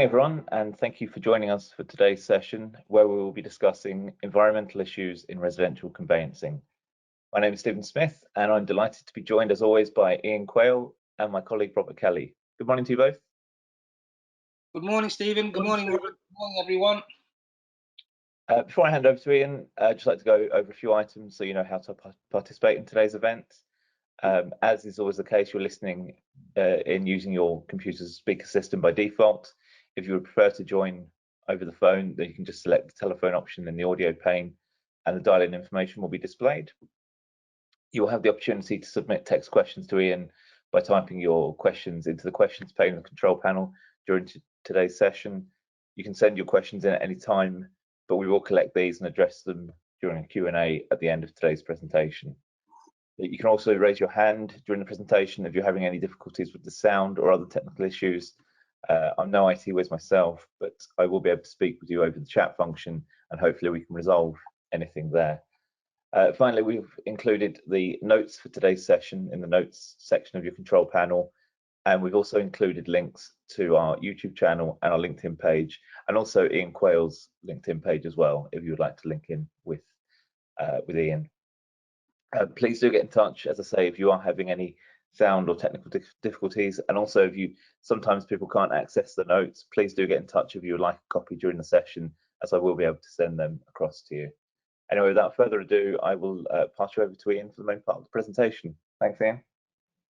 morning, everyone, and thank you for joining us for today's session, where we will be discussing environmental issues in residential conveyancing. My name is Stephen Smith, and I'm delighted to be joined, as always, by Ian Quayle and my colleague, Robert Kelly. Good morning to you both. Good morning, Stephen. Good morning, Robert. Good morning, everyone. Before I hand over to Ian, I'd just like to go over a few items so you know how to participate in today's event. As is always the case, you're listening in using your computer's speaker system by default. If you would prefer to join over the phone, then you can just select the telephone option in the audio pane and the dial-in information will be displayed. You will have the opportunity to submit text questions to Ian by typing your questions into the questions pane of the control panel during today's session. You can send your questions in at any time, but we will collect these and address them during a Q&A at the end of today's presentation. You can also raise your hand during the presentation if you're having any difficulties with the sound or other technical issues. I'm no IT whiz myself, but I will be able to speak with you over the chat function, and hopefully we can resolve anything there. Finally, we've included the notes for today's session in the notes section of your control panel, and we've also included links to our YouTube channel and our LinkedIn page, and also Ian Quayle's LinkedIn page as well, if you would like to link in with Ian. Please do get in touch, as I say, if you are having any sound or technical difficulties, and also if sometimes people can't access the notes, please do get in touch if you would like a copy during the session, as I will be able to send them across to you. Anyway, without further ado, I will pass you over to Ian for the main part of the presentation. Thanks, Ian.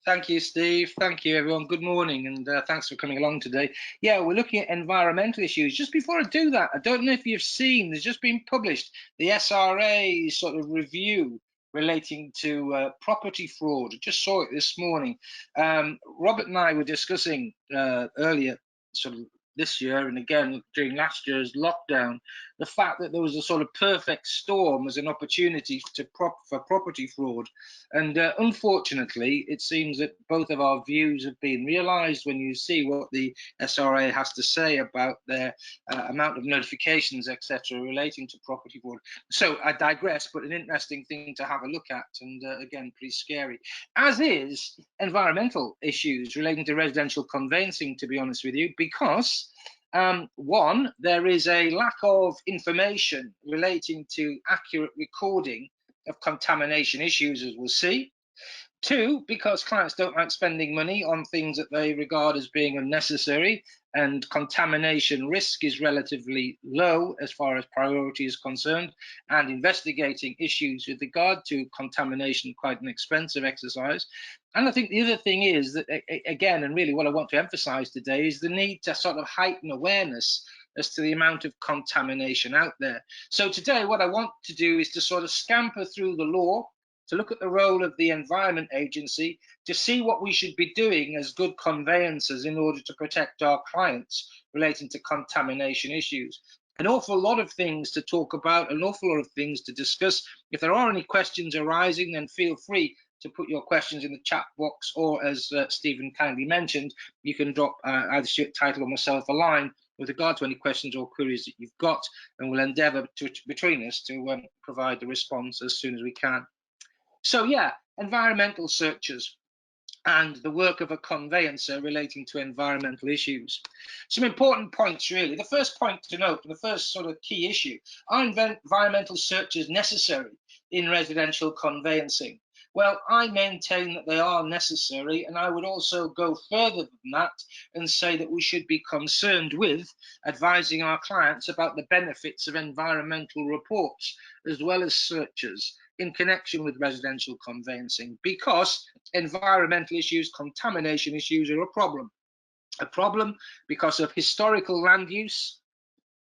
Thank you, Steve. Thank you, everyone. Good morning, and thanks for coming along today. Yeah, we're looking at environmental issues. Just before I do that, I don't know if you've seen, there's just been published the SRA sort of review relating to property fraud. I just saw it this morning. Robert and I were discussing earlier, sort of this year and again during last year's lockdown, the fact that there was a sort of perfect storm as an opportunity for property fraud. And unfortunately, it seems that both of our views have been realised when you see what the SRA has to say about their amount of notifications, etc., relating to property fraud. So I digress, but an interesting thing to have a look at, and again, pretty scary. As is environmental issues relating to residential conveyancing, to be honest with you, because one, there is a lack of information relating to accurate recording of contamination issues, as we'll see. Two, because clients don't like spending money on things that they regard as being unnecessary, and contamination risk is relatively low as far as priority is concerned, and investigating issues with regard to contamination quite an expensive exercise. And I think the other thing is that, again, and really what I want to emphasize today, is the need to sort of heighten awareness as to the amount of contamination out there. So today what I want to do is to sort of scamper through the law, to look at the role of the Environment Agency, to see what we should be doing as good conveyancers in order to protect our clients relating to contamination issues. An awful lot of things to talk about, an awful lot of things to discuss. If there are any questions arising, then feel free to put your questions in the chat box, or as Stephen kindly mentioned, you can drop either Stewart, Title, or myself a line with regard to any questions or queries that you've got, and we'll endeavour between us to provide the response as soon as we can. So yeah, environmental searches and the work of a conveyancer relating to environmental issues. Some important points, really. The first point to note, the first sort of key issue, are environmental searches necessary in residential conveyancing? Well, I maintain that they are necessary, and I would also go further than that and say that we should be concerned with advising our clients about the benefits of environmental reports as well as searches in connection with residential conveyancing, because environmental issues, contamination issues, are a problem. A problem because of historical land use,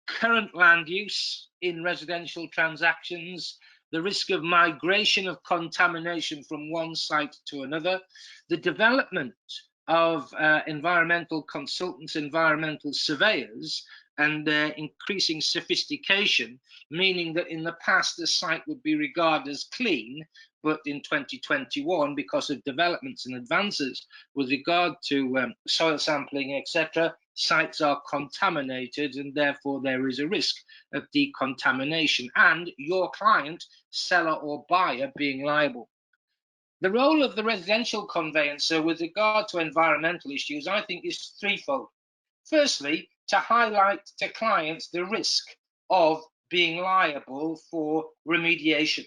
current land use in residential transactions, the risk of migration of contamination from one site to another, the development of environmental consultants, environmental surveyors, and their increasing sophistication, meaning that in the past the site would be regarded as clean, but in 2021, because of developments and advances with regard to soil sampling, etc., sites are contaminated, and therefore there is a risk of decontamination and your client, seller or buyer, being liable. The role of the residential conveyancer with regard to environmental issues, I think, is threefold. Firstly, to highlight to clients the risk of being liable for remediation,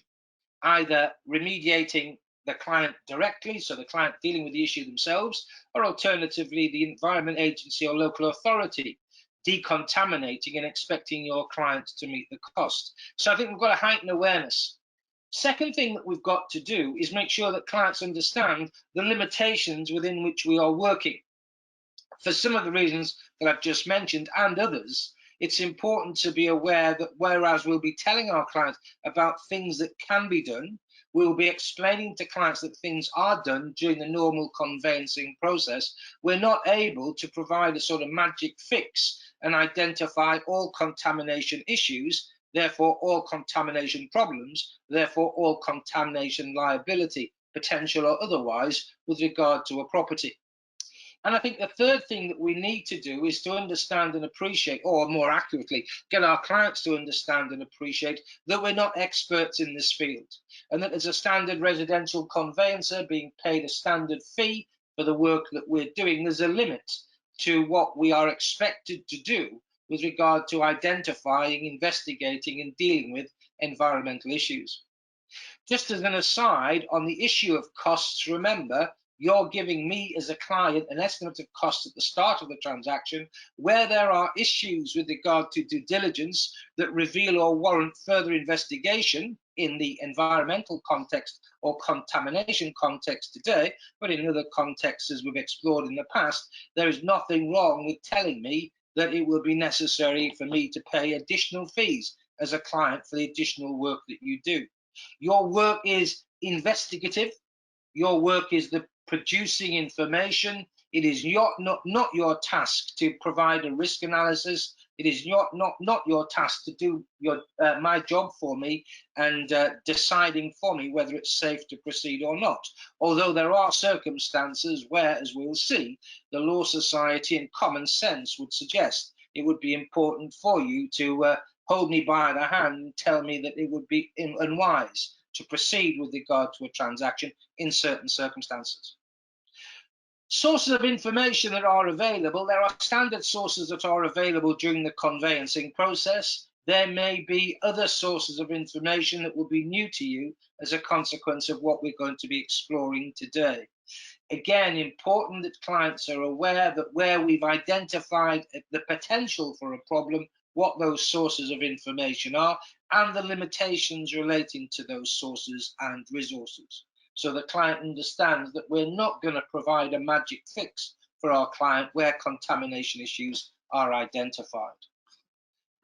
either remediating the client directly, so the client dealing with the issue themselves, or alternatively the Environment Agency or local authority decontaminating and expecting your client to meet the cost. So I think we've got to heighten awareness. Second thing that we've got to do is make sure that clients understand the limitations within which we are working. For some of the reasons that I've just mentioned and others, it's important to be aware that whereas we'll be telling our clients about things that can be done, we'll be explaining to clients that things are done during the normal conveyancing process. We're not able to provide a sort of magic fix and identify all contamination issues, therefore all contamination problems, therefore all contamination liability, potential or otherwise, with regard to a property. And I think the third thing that we need to do is to understand and appreciate, or more accurately, get our clients to understand and appreciate that we're not experts in this field, and that as a standard residential conveyancer being paid a standard fee for the work that we're doing, there's a limit to what we are expected to do with regard to identifying, investigating, and dealing with environmental issues. Just as an aside, on the issue of costs, remember, you're giving me as a client an estimate of costs at the start of the transaction. Where there are issues with regard to due diligence that reveal or warrant further investigation in the environmental context or contamination context today, but in other contexts as we've explored in the past, there is nothing wrong with telling me that it will be necessary for me to pay additional fees as a client for the additional work that you do. Your work is investigative. Your work is the producing information. It is not your task to provide a risk analysis. It is not your task to do my job for me and deciding for me whether it's safe to proceed or not. Although there are circumstances where, as we'll see, the Law Society and common sense would suggest it would be important for you to hold me by the hand and tell me that it would be unwise to proceed with regard to a transaction in certain circumstances. Sources of information that are available, there are standard sources that are available during the conveyancing process. There may be other sources of information that will be new to you as a consequence of what we're going to be exploring today. Again, important that clients are aware that where we've identified the potential for a problem, what those sources of information are, and the limitations relating to those sources and resources. So the client understands that we're not going to provide a magic fix for our client where contamination issues are identified.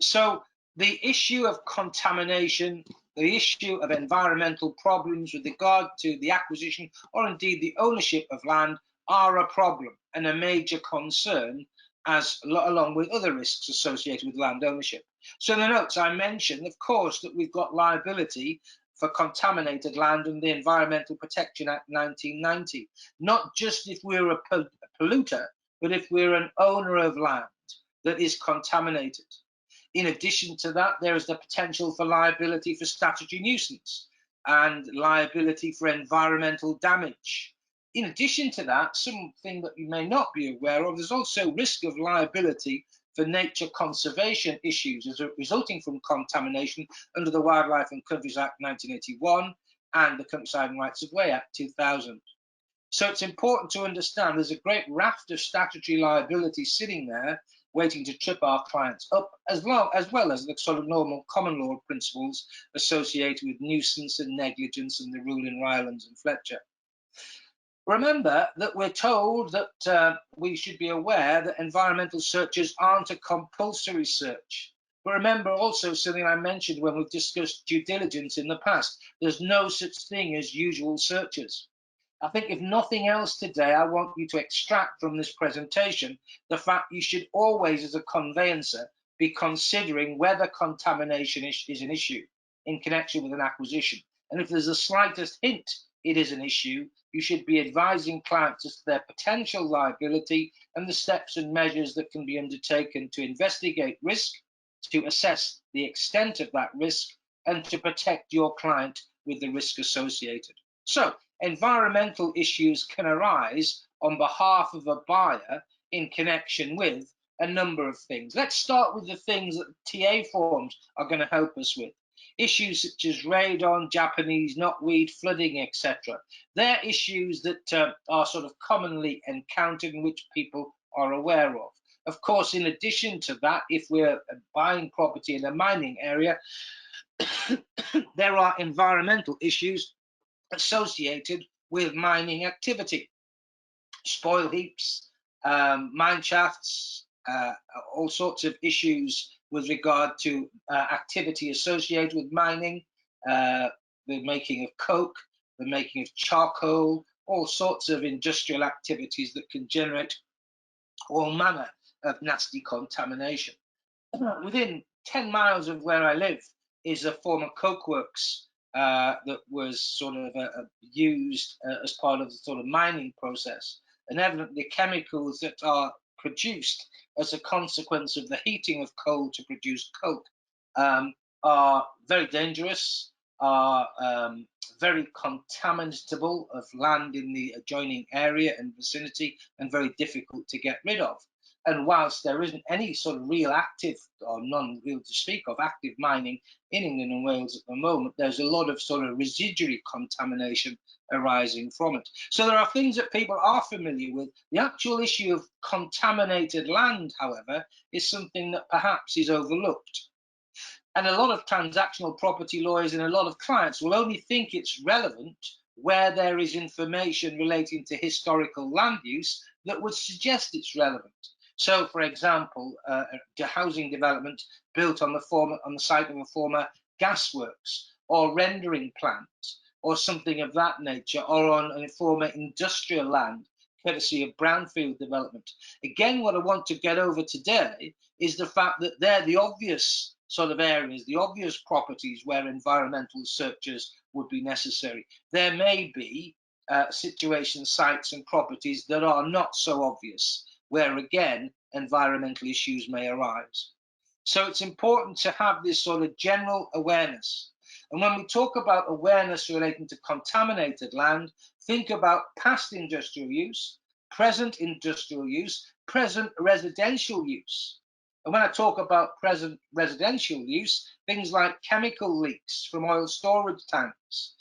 So the issue of contamination, the issue of environmental problems with regard to the acquisition or indeed the ownership of land are a problem and a major concern, as along with other risks associated with land ownership. So in the notes I mentioned, of course, that we've got liability for contaminated land under the Environmental Protection Act 1990, not just if we're a polluter, but if we're an owner of land that is contaminated. In addition to that, there is the potential for liability for statutory nuisance and liability for environmental damage. In addition to that, something that you may not be aware of, there's also risk of liability for nature conservation issues as resulting from contamination under the Wildlife and Countries Act 1981 and the Countryside and Rights of Way Act 2000. So it's important to understand there's a great raft of statutory liability sitting there waiting to trip our clients up, as well as the sort of normal common law principles associated with nuisance and negligence and the rule in Rylands and Fletcher. Remember that we're told that we should be aware that environmental searches aren't a compulsory search. But remember also something I mentioned when we've discussed due diligence in the past. There's no such thing as usual searches. I think if nothing else today, I want you to extract from this presentation the fact you should always, as a conveyancer, be considering whether contamination is an issue in connection with an acquisition. And if there's the slightest hint it is an issue, you should be advising clients as to their potential liability and the steps and measures that can be undertaken to investigate risk, to assess the extent of that risk, and to protect your client with the risk associated. So, environmental issues can arise on behalf of a buyer in connection with a number of things. Let's start with the things that TA forms are going to help us with. Issues such as radon, Japanese knotweed, flooding, etc. They're issues that are sort of commonly encountered and which people are aware of. Of course, in addition to that, if we're buying property in a mining area, there are environmental issues associated with mining activity. Spoil heaps, mine shafts, all sorts of issues with regard to activity associated with mining, the making of coke, the making of charcoal, all sorts of industrial activities that can generate all manner of nasty contamination. Within 10 miles of where I live is a former coke works that was sort of used as part of the sort of mining process. And evidently chemicals that are produced as a consequence of the heating of coal to produce coke are very dangerous, are very contaminable of land in the adjoining area and vicinity, and very difficult to get rid of. And whilst there isn't any sort of real active, or non-real to speak of, active mining in England and Wales at the moment, there's a lot of sort of residuary contamination arising from it. So there are things that people are familiar with. The actual issue of contaminated land, however, is something that perhaps is overlooked. And a lot of transactional property lawyers and a lot of clients will only think it's relevant where there is information relating to historical land use that would suggest it's relevant. So, for example, a housing development built on the site of a former gasworks or rendering plant or something of that nature, or on a former industrial land, courtesy of brownfield development. Again, what I want to get over today is the fact that they're the obvious sort of areas, the obvious properties where environmental searches would be necessary. There may be situations, sites and properties that are not so obvious, where again environmental issues may arise. So it's important to have this sort of general awareness. And when we talk about awareness relating to contaminated land, think about past industrial use, present industrial use, present residential use. And when I talk about present residential use, things like chemical leaks from oil storage tanks,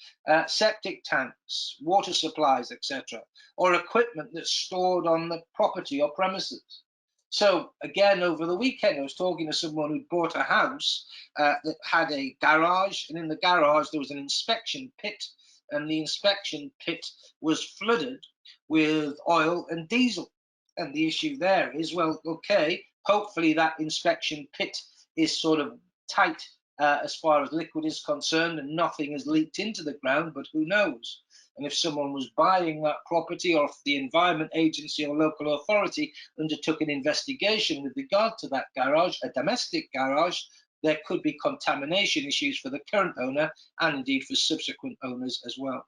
septic tanks, water supplies, etc., or equipment that's stored on the property or premises. So again, over the weekend, I was talking to someone who bought a house that had a garage, and in the garage there was an inspection pit, and the inspection pit was flooded with oil and diesel. And the issue there is, well, okay, hopefully that inspection pit is sort of tight as far as liquid is concerned and nothing has leaked into the ground, but who knows? And if someone was buying that property, or if the Environment Agency or local authority undertook an investigation with regard to that garage, a domestic garage, there could be contamination issues for the current owner and indeed for subsequent owners as well.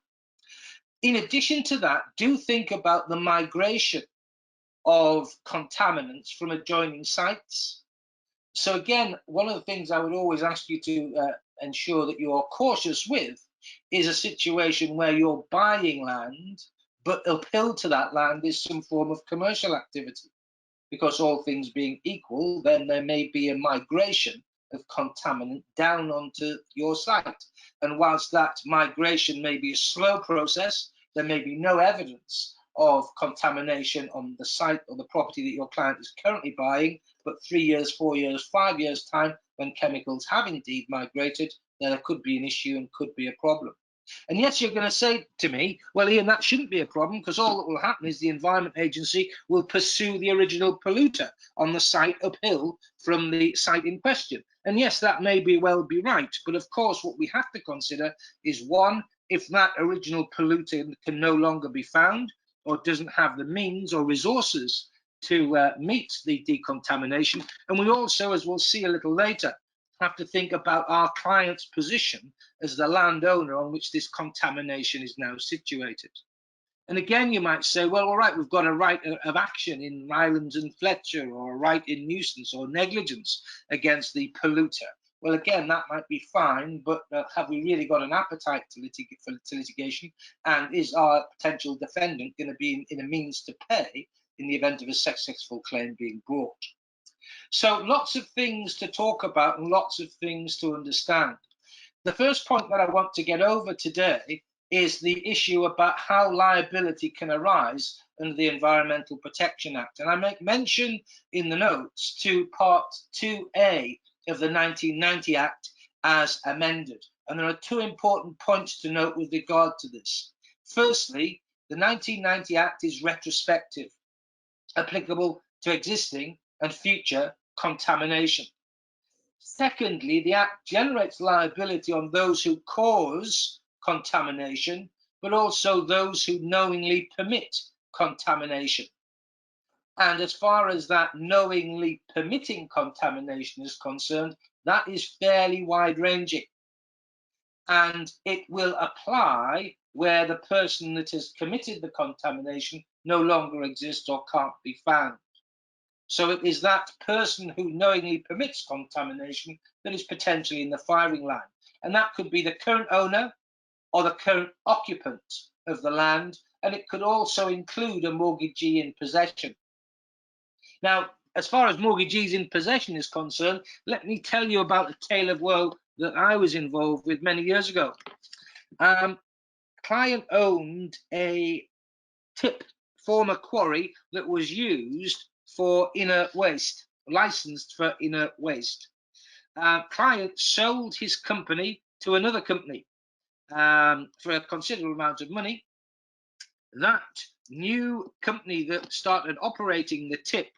In addition to that, do think about the migration of contaminants from adjoining sites. So again, one of the things I would always ask you to ensure that you are cautious with is a situation where you're buying land, but uphill to that land is some form of commercial activity. Because all things being equal, then there may be a migration of contaminant down onto your site. And whilst that migration may be a slow process, there may be no evidence of contamination on the site or the property that your client is currently buying, but 3 years, 4 years, 5 years time, when chemicals have indeed migrated, then there could be an issue and could be a problem. And yes, you're going to say to me, well, Ian, that shouldn't be a problem, because all that will happen is the Environment Agency will pursue the original polluter on the site uphill from the site in question. And yes, that may well be right. But of course, what we have to consider is, one, if that original polluter can no longer be found, or doesn't have the means or resources to meet the decontamination. And we also, as we'll see a little later, have to think about our client's position as the landowner on which this contamination is now situated. And again, you might say, well, all right, we've got a right of action in Rylands and Fletcher, or a right in nuisance or negligence against the polluter. Well, again, that might be fine, but have we really got an appetite for litigation? And is our potential defendant going to be in a means to pay in the event of a successful claim being brought? So lots of things to talk about and lots of things to understand. The first point that I want to get over today is the issue about how liability can arise under the Environmental Protection Act. And I make mention in the notes to Part 2A of the 1990 Act as amended. And there are two important points to note with regard to this. Firstly, the 1990 Act is retrospective, applicable to existing and future contamination. Secondly, the Act generates liability on those who cause contamination, but also those who knowingly permit contamination. And as far as that knowingly permitting contamination is concerned, that is fairly wide-ranging. And it will apply where the person that has committed the contamination no longer exists or can't be found. So it is that person who knowingly permits contamination that is potentially in the firing line. And that could be the current owner or the current occupant of the land. And it could also include a mortgagee in possession. Now, as far as mortgagees in possession is concerned, let me tell you about a tale of woe that I was involved with many years ago. Client owned a tip former quarry that was used for inert waste, licensed for inert waste. Client sold his company to another company for a considerable amount of money. That new company that started operating the tip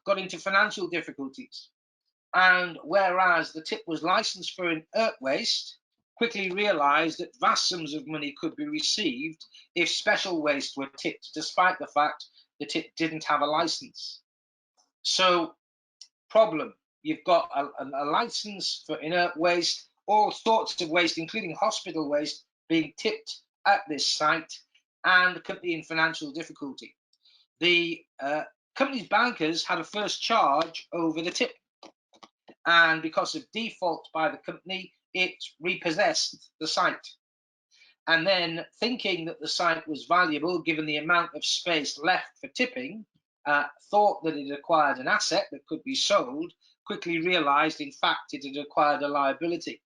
got into financial difficulties. And whereas the tip was licensed for inert waste, quickly realized that vast sums of money could be received if special waste were tipped, despite the fact the tip didn't have a license. So, problem, you've got a license for inert waste, all sorts of waste, including hospital waste, being tipped at this site, and the company in financial difficulty. The company's bankers had a first charge over the tip, and because of default by the company, it repossessed the site. And then, thinking that the site was valuable, given the amount of space left for tipping, thought that it acquired an asset that could be sold, quickly realized, in fact, it had acquired a liability.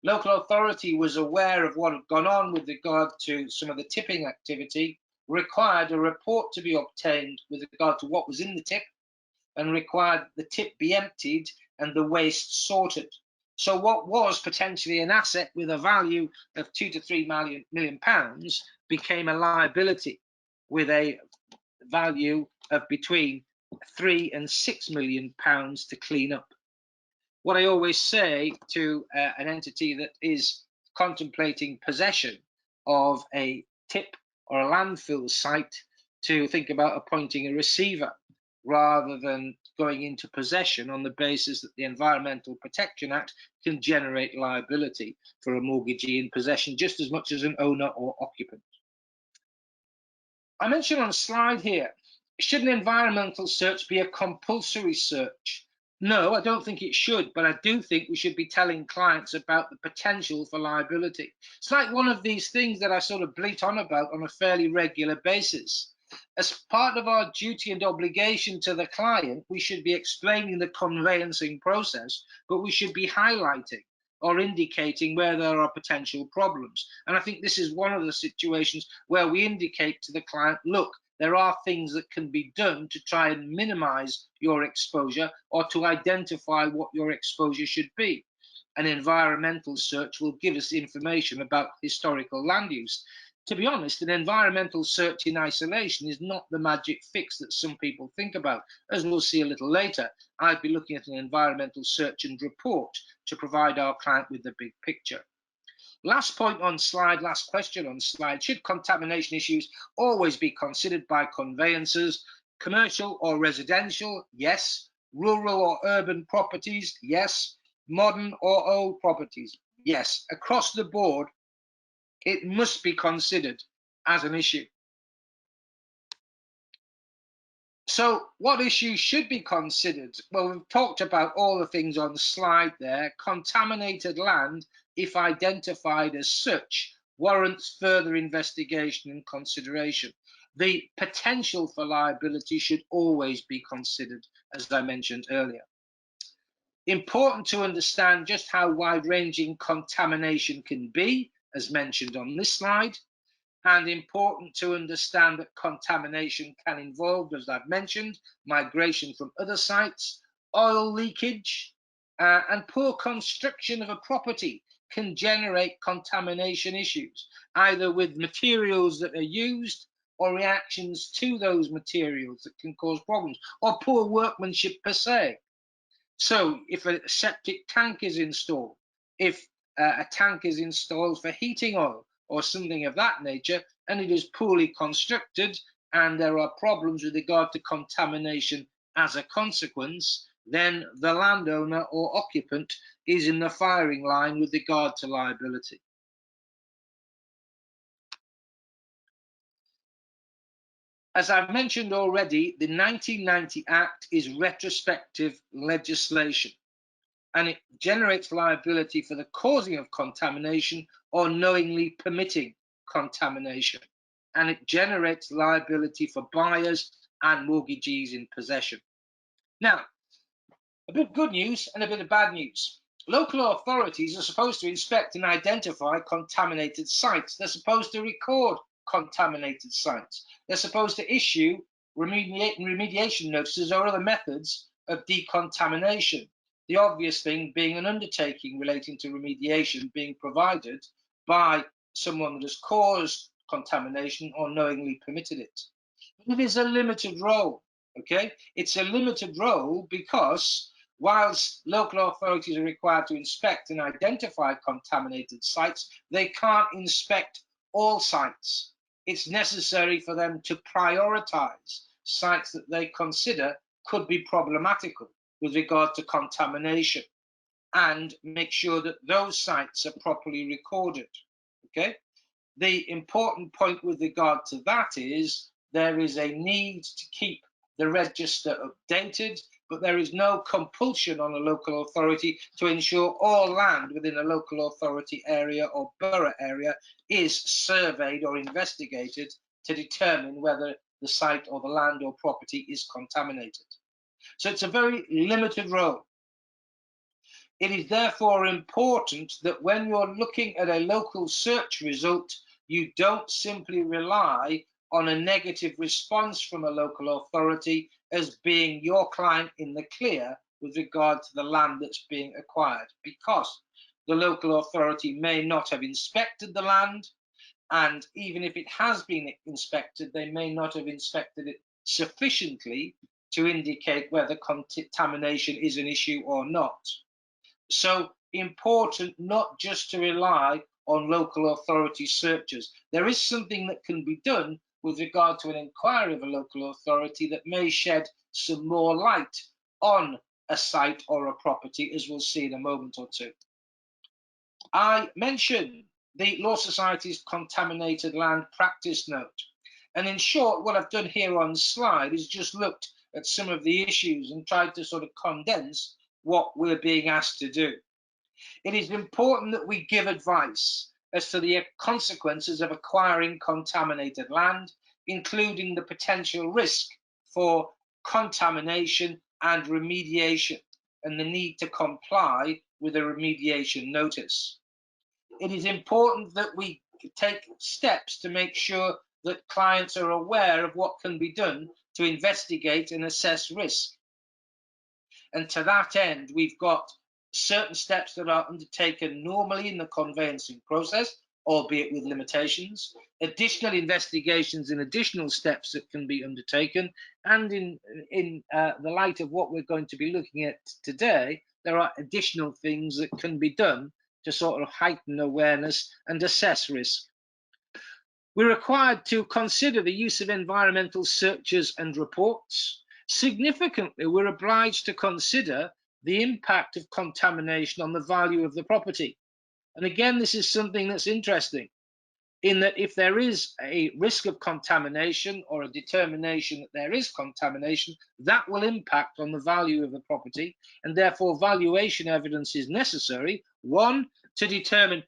Local authority was aware of what had gone on with regard to some of the tipping activity, required a report to be obtained with regard to what was in the tip, and required the tip be emptied and the waste sorted. So what was potentially an asset with a value of £2 to £3 million became a liability with a value of between £3 and £6 million to clean up. What I always say to an entity that is contemplating possession of a tip or a landfill site to think about appointing a receiver rather than going into possession on the basis that the Environmental Protection Act can generate liability for a mortgagee in possession just as much as an owner or occupant. I mentioned on a slide here, should an environmental search be a compulsory search? No, I don't think it should, but I do think we should be telling clients about the potential for liability. It's like one of these things that I sort of bleat on about on a fairly regular basis. As part of our duty and obligation to the client, we should be explaining the conveyancing process, but we should be highlighting or indicating where there are potential problems. And I think this is one of the situations where we indicate to the client, look, there are things that can be done to try and minimize your exposure or to identify what your exposure should be. An environmental search will give us information about historical land use. To be honest, an environmental search in isolation is not the magic fix that some people think about. As we'll see a little later, I'd be looking at an environmental search and report to provide our client with the big picture. Last point on slide, last question on slide, should contamination issues always be considered by conveyancers, commercial or residential? Yes. Rural or urban properties? Yes. Modern or old properties? Yes. Across the board, it must be considered as an issue. So what issues should be considered? Well, we've talked about all the things on the slide there. Contaminated land, if identified as such, warrants further investigation and consideration. The potential for liability should always be considered, as I mentioned earlier. Important to understand just how wide-ranging contamination can be, as mentioned on this slide, and important to understand that contamination can involve, as I've mentioned, migration from other sites, oil leakage, and poor construction of a property can generate contamination issues, either with materials that are used or reactions to those materials that can cause problems, or poor workmanship per se. So if a septic tank is installed, if a tank is installed for heating oil or something of that nature, and it is poorly constructed, and there are problems with regard to contamination as a consequence, then the landowner or occupant is in the firing line with regard to liability. As I've mentioned already, the 1990 Act is retrospective legislation, and it generates liability for the causing of contamination or knowingly permitting contamination. And it generates liability for buyers and mortgagees in possession. Now, a bit of good news and a bit of bad news. Local authorities are supposed to inspect and identify contaminated sites. They're supposed to record contaminated sites. They're supposed to issue remediation notices or other methods of decontamination. The obvious thing being an undertaking relating to remediation being provided by someone that has caused contamination or knowingly permitted it. But it is a limited role, okay? It's a limited role because whilst local authorities are required to inspect and identify contaminated sites, they can't inspect all sites. It's necessary for them to prioritize sites that they consider could be problematical with regard to contamination and make sure that those sites are properly recorded, okay? The important point with regard to that is there is a need to keep the register updated, but there is no compulsion on a local authority to ensure all land within a local authority area or borough area is surveyed or investigated to determine whether the site or the land or property is contaminated. So it's a very limited role. It is therefore important that when you're looking at a local search result, you don't simply rely on a negative response from a local authority as being your client in the clear with regard to the land that's being acquired, because the local authority may not have inspected the land, and even if it has been inspected, they may not have inspected it sufficiently to indicate whether contamination is an issue or not. So important not just to rely on local authority searches. There is something that can be done with regard to an inquiry of a local authority that may shed some more light on a site or a property, as we'll see in a moment or two. I mentioned the Law Society's Contaminated Land Practice Note. And in short, what I've done here on the slide is just looked at some of the issues and tried to sort of condense what we're being asked to do. It is important that we give advice as to the consequences of acquiring contaminated land, including the potential risk for contamination and remediation, and the need to comply with a remediation notice. It is important that we take steps to make sure that clients are aware of what can be done to investigate and assess risk. And to that end, we've got certain steps that are undertaken normally in the conveyancing process, albeit with limitations, additional investigations and additional steps that can be undertaken, and in the light of what we're going to be looking at today, there are additional things that can be done to sort of heighten awareness and assess risk. We're required to consider the use of environmental searches and reports. Significantly, we're obliged to consider the impact of contamination on the value of the property. And again, this is something that's interesting, in that if there is a risk of contamination or a determination that there is contamination, that will impact on the value of the property, and therefore valuation evidence is necessary. One, to determine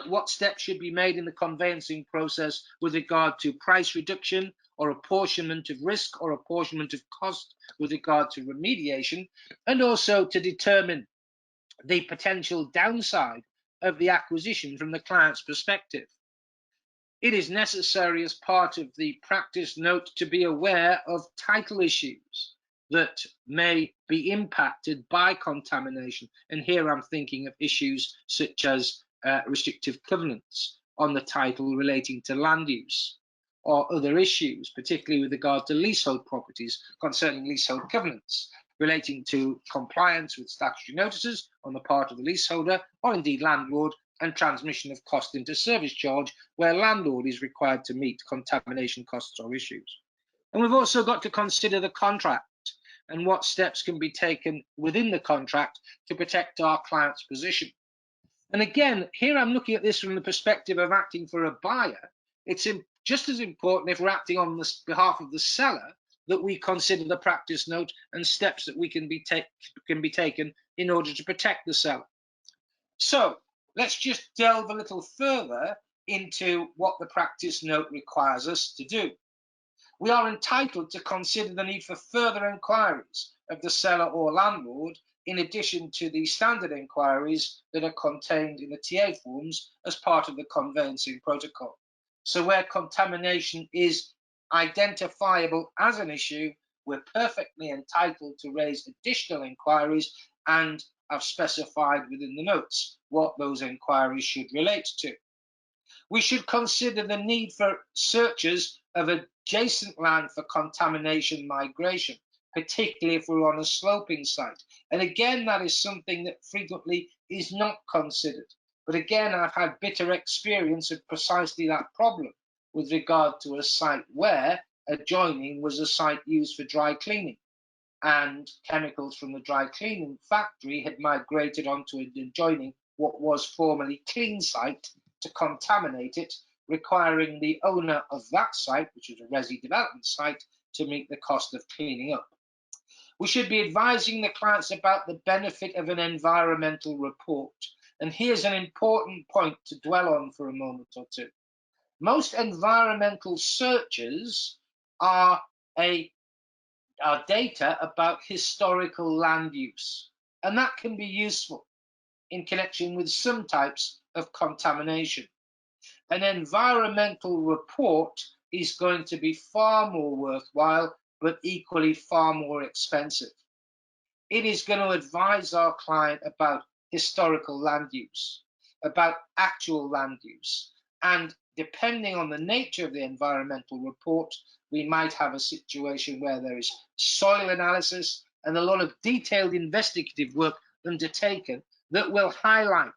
what steps should be made in the conveyancing process with regard to price reduction or apportionment of risk or apportionment of cost with regard to remediation, and also to determine the potential downside of the acquisition from the client's perspective. It is necessary as part of the practice note to be aware of title issues that may be impacted by contamination. And here I'm thinking of issues such as restrictive covenants on the title relating to land use, or other issues, particularly with regard to leasehold properties concerning leasehold covenants relating to compliance with statutory notices on the part of the leaseholder, or indeed landlord, and transmission of cost into service charge where landlord is required to meet contamination costs or issues. And we've also got to consider the contract and what steps can be taken within the contract to protect our client's position. And again, here I'm looking at this from the perspective of acting for a buyer. It's just as important, if we're acting on the behalf of the seller, that we consider the practice note and steps that we can be taken in order to protect the seller. So let's just delve a little further into what the practice note requires us to do. We are entitled to consider the need for further inquiries of the seller or landlord, in addition to the standard inquiries that are contained in the TA forms as part of the conveyancing protocol. So where contamination is identifiable as an issue, we're perfectly entitled to raise additional inquiries, and I've specified within the notes what those inquiries should relate to. We should consider the need for searches of adjacent land for contamination migration, particularly if we're on a sloping site. And again, that is something that frequently is not considered. But again, I've had bitter experience of precisely that problem with regard to a site where adjoining was a site used for dry cleaning, and chemicals from the dry cleaning factory had migrated onto an adjoining what was formerly clean site to contaminate it, requiring the owner of that site, which was a resi development site, to meet the cost of cleaning up. We should be advising the clients about the benefit of an environmental report. And here's an important point to dwell on for a moment or two. Most environmental searches are data about historical land use, and that can be useful in connection with some types of contamination. An environmental report is going to be far more worthwhile, but equally far more expensive. It is going to advise our client about historical land use, about actual land use, and depending on the nature of the environmental report, we might have a situation where there is soil analysis and a lot of detailed investigative work undertaken that will highlight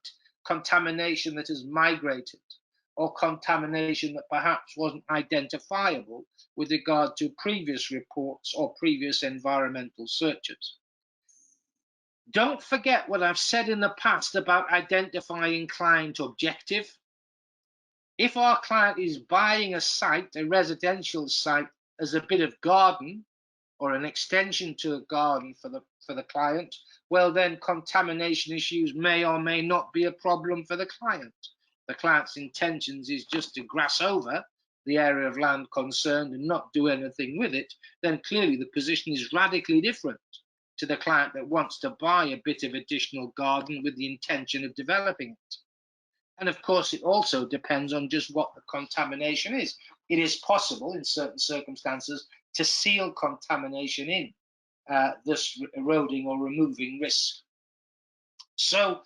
contamination that has migrated, or contamination that perhaps wasn't identifiable with regard to previous reports or previous environmental searches. Don't forget what I've said in the past about identifying client objective. If our client is buying a site, a residential site, as a bit of garden or an extension to a garden for the client, well then contamination issues may or may not be a problem for the client. The client's intentions is just to grass over the area of land concerned and not do anything with it, then clearly the position is radically different to the client that wants to buy a bit of additional garden with the intention of developing it. And of course, it also depends on just what the contamination is. It is possible in certain circumstances to seal contamination in, thus eroding or removing risk. So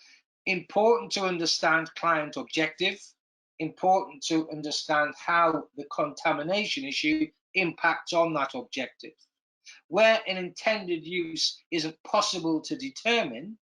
important to understand client objective, important to understand how the contamination issue impacts on that objective. Where an intended use isn't possible to determine,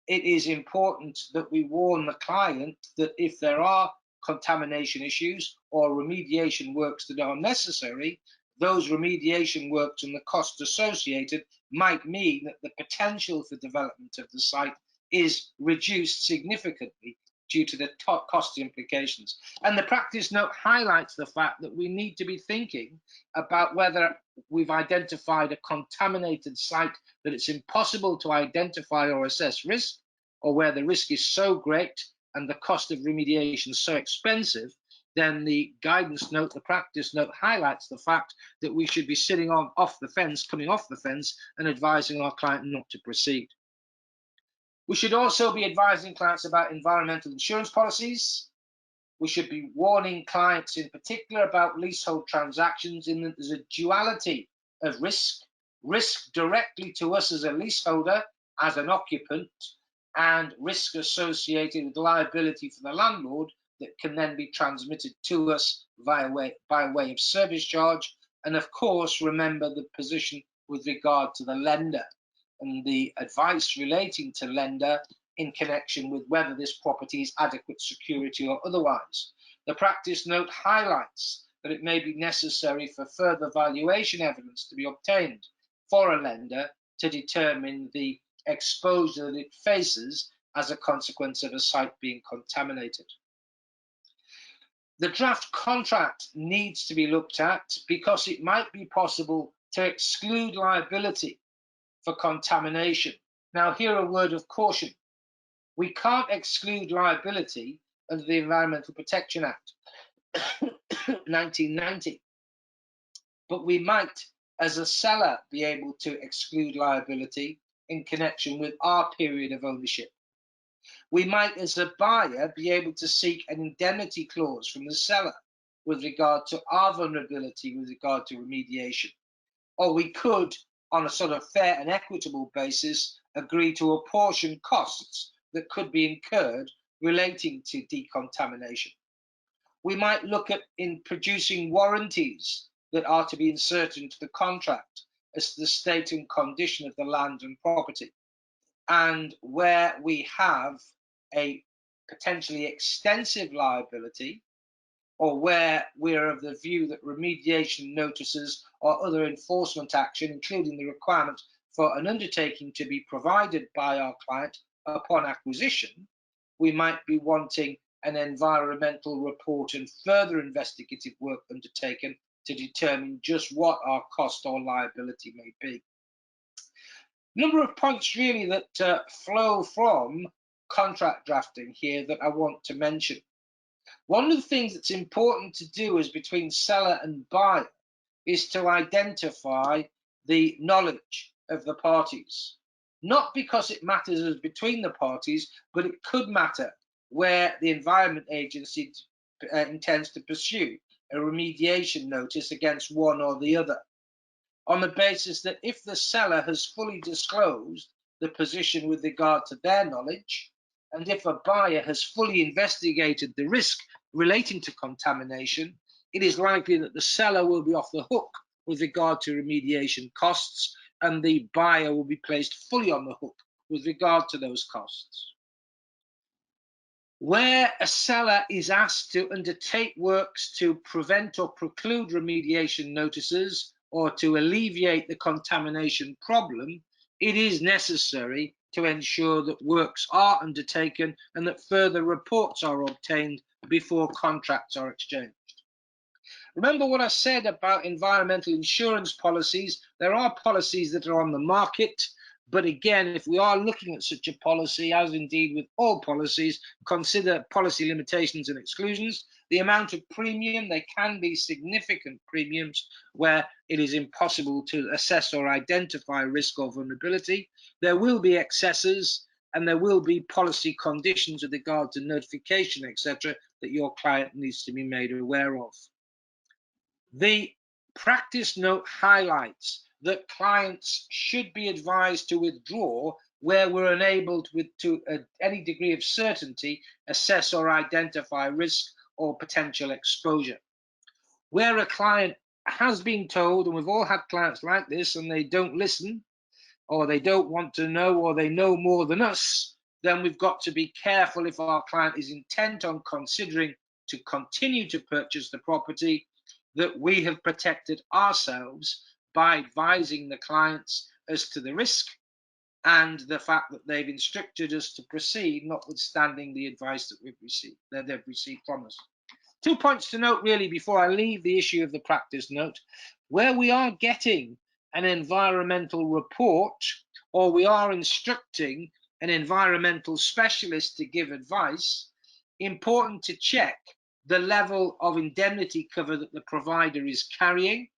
it is important that we warn the client that if there are contamination issues or remediation works that are necessary, those remediation works and the cost associated might mean that the potential for development of the site is reduced significantly due to the cost implications. And the practice note highlights the fact that we need to be thinking about whether we've identified a contaminated site that it's impossible to identify or assess risk, or where the risk is so great and the cost of remediation so expensive then the guidance note, the practice note, highlights the fact that we should be sitting off the fence, coming off the fence, and advising our client not to proceed. We should also be advising clients about environmental insurance policies. We should be warning clients in particular about leasehold transactions in that there's a duality of risk directly to us as a leaseholder, as an occupant, and risk associated with liability for the landlord that can then be transmitted to us by way of service charge. And of course, remember the position with regard to the lender and the advice relating to lender in connection with whether this property is adequate security or otherwise. The practice note highlights that it may be necessary for further valuation evidence to be obtained for a lender to determine the exposure that it faces as a consequence of a site being contaminated. The draft contract needs to be looked at because it might be possible to exclude liability for contamination. Now, here a word of caution. We can't exclude liability under the Environmental Protection Act 1990, but we might, as a seller, be able to exclude liability in connection with our period of ownership. We might, as a buyer, be able to seek an indemnity clause from the seller with regard to our vulnerability with regard to remediation. Or we could, on a sort of fair and equitable basis, agree to apportion costs that could be incurred relating to decontamination. We might look at in producing warranties that are to be inserted into the contract as to the state and condition of the land and property. And where we have a potentially extensive liability, or where we're of the view that remediation notices or other enforcement action, including the requirement for an undertaking to be provided by our client upon acquisition, we might be wanting an environmental report and further investigative work undertaken to determine just what our cost or liability may be. Number of points really that flow from contract drafting here that I want to mention. One of the things that's important to do is between seller and buyer is to identify the knowledge of the parties. Not because it matters as between the parties, but it could matter where the Environment Agency intends to pursue a remediation notice against one or the other, on the basis that if the seller has fully disclosed the position with regard to their knowledge, and if a buyer has fully investigated the risk relating to contamination, it is likely that the seller will be off the hook with regard to remediation costs, and the buyer will be placed fully on the hook with regard to those costs. Where a seller is asked to undertake works to prevent or preclude remediation notices or to alleviate the contamination problem, it is necessary to ensure that works are undertaken and that further reports are obtained before contracts are exchanged. Remember what I said about environmental insurance policies. There are policies that are on the market, but again, if we are looking at such a policy, as indeed with all policies, consider policy limitations and exclusions. The amount of premium, there can be significant premiums where it is impossible to assess or identify risk or vulnerability. There will be excesses, and there will be policy conditions with regard to notification, etc., that your client needs to be made aware of. The practice note highlights that clients should be advised to withdraw where we're unable to any degree of certainty assess or identify risk or potential exposure. Where a client has been told, and we've all had clients like this, and they don't listen, or they don't want to know, or they know more than us, then we've got to be careful if our client is intent on considering to continue to purchase the property, that we have protected ourselves by advising the clients as to the risk and the fact that they've instructed us to proceed, notwithstanding the advice that they've received from us. 2 points to note really before I leave the issue of the practice note. Where we are getting an environmental report, or we are instructing an environmental specialist to give advice, important to check the level of indemnity cover that the provider is carrying,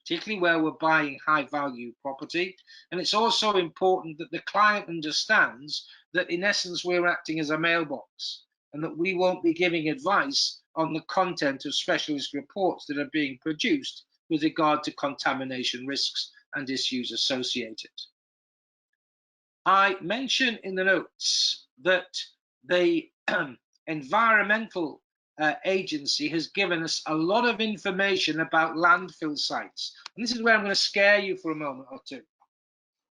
particularly where we're buying high value property. And it's also important that the client understands that in essence we're acting as a mailbox, and that we won't be giving advice on the content of specialist reports that are being produced with regard to contamination risks and issues associated. I mention in the notes that the environmental agency has given us a lot of information about landfill sites. And this is where I'm going to scare you for a moment or two.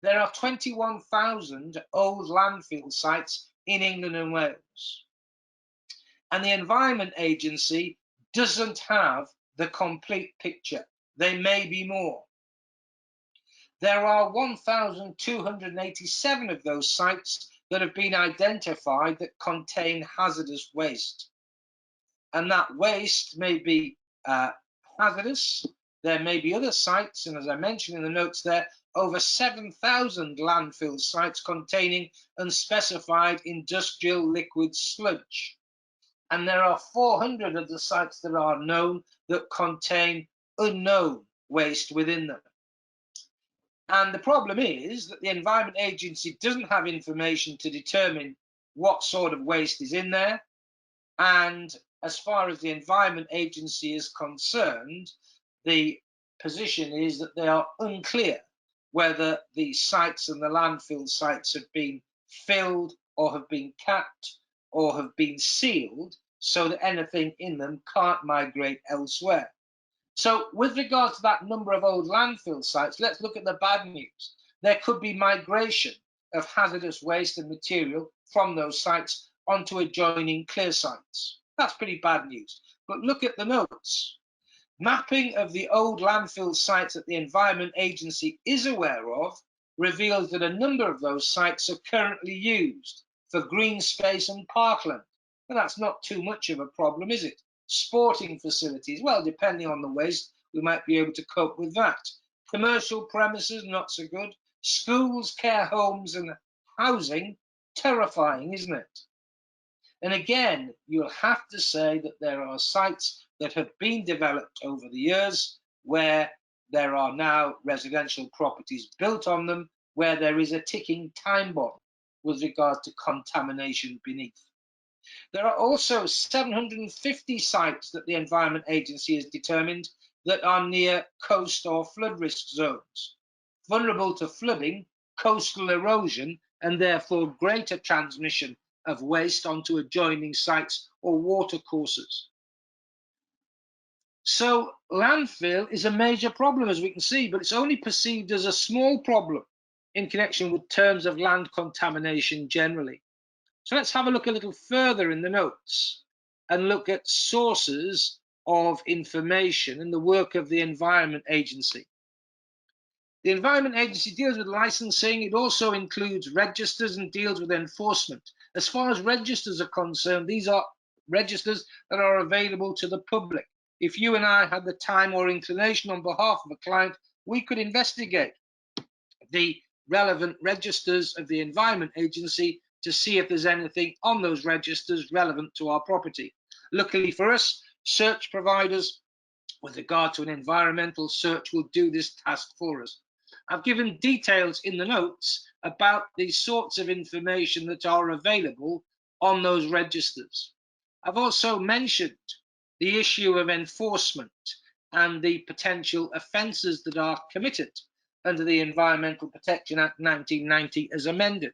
There are 21,000 old landfill sites in England and Wales. And the Environment Agency doesn't have the complete picture. There may be more. There are 1,287 of those sites that have been identified that contain hazardous waste. And that waste may be hazardous. There may be other sites, and as I mentioned in the notes there, over 7,000 landfill sites containing unspecified industrial liquid sludge. And there are 400 of the sites that are known that contain unknown waste within them. And the problem is that the Environment Agency doesn't have information to determine what sort of waste is in there. And as far as the Environment Agency is concerned, the position is that they are unclear whether the sites and the landfill sites have been filled or have been capped or have been sealed so that anything in them can't migrate elsewhere. So with regard to that number of old landfill sites, let's look at the bad news. There could be migration of hazardous waste and material from those sites onto adjoining clear sites. That's pretty bad news. But look at the notes. Mapping of the old landfill sites that the Environment Agency is aware of reveals that a number of those sites are currently used for green space and parkland. And that's not too much of a problem, is it? Sporting facilities, well, depending on the waste, we might be able to cope with that. Commercial premises, not so good. Schools, care homes, and housing, terrifying, isn't it? And again, you'll have to say that there are sites that have been developed over the years where there are now residential properties built on them, where there is a ticking time bomb with regard to contamination beneath. There are also 750 sites that the Environment Agency has determined that are near coast or flood risk zones, vulnerable to flooding, coastal erosion, and therefore greater transmission of waste onto adjoining sites or watercourses. So landfill is a major problem, as we can see, but it's only perceived as a small problem in connection with terms of land contamination generally. So let's have a look a little further in the notes and look at sources of information and the work of the Environment Agency. The Environment Agency deals with licensing. It also includes registers and deals with enforcement. As far as registers are concerned, these are registers that are available to the public. If you and I had the time or inclination on behalf of a client, we could investigate the relevant registers of the Environment Agency to see if there's anything on those registers relevant to our property. Luckily for us, search providers with regard to an environmental search will do this task for us. I've given details in the notes about the sorts of information that are available on those registers. I've also mentioned the issue of enforcement and the potential offences that are committed under the Environmental Protection Act 1990 as amended.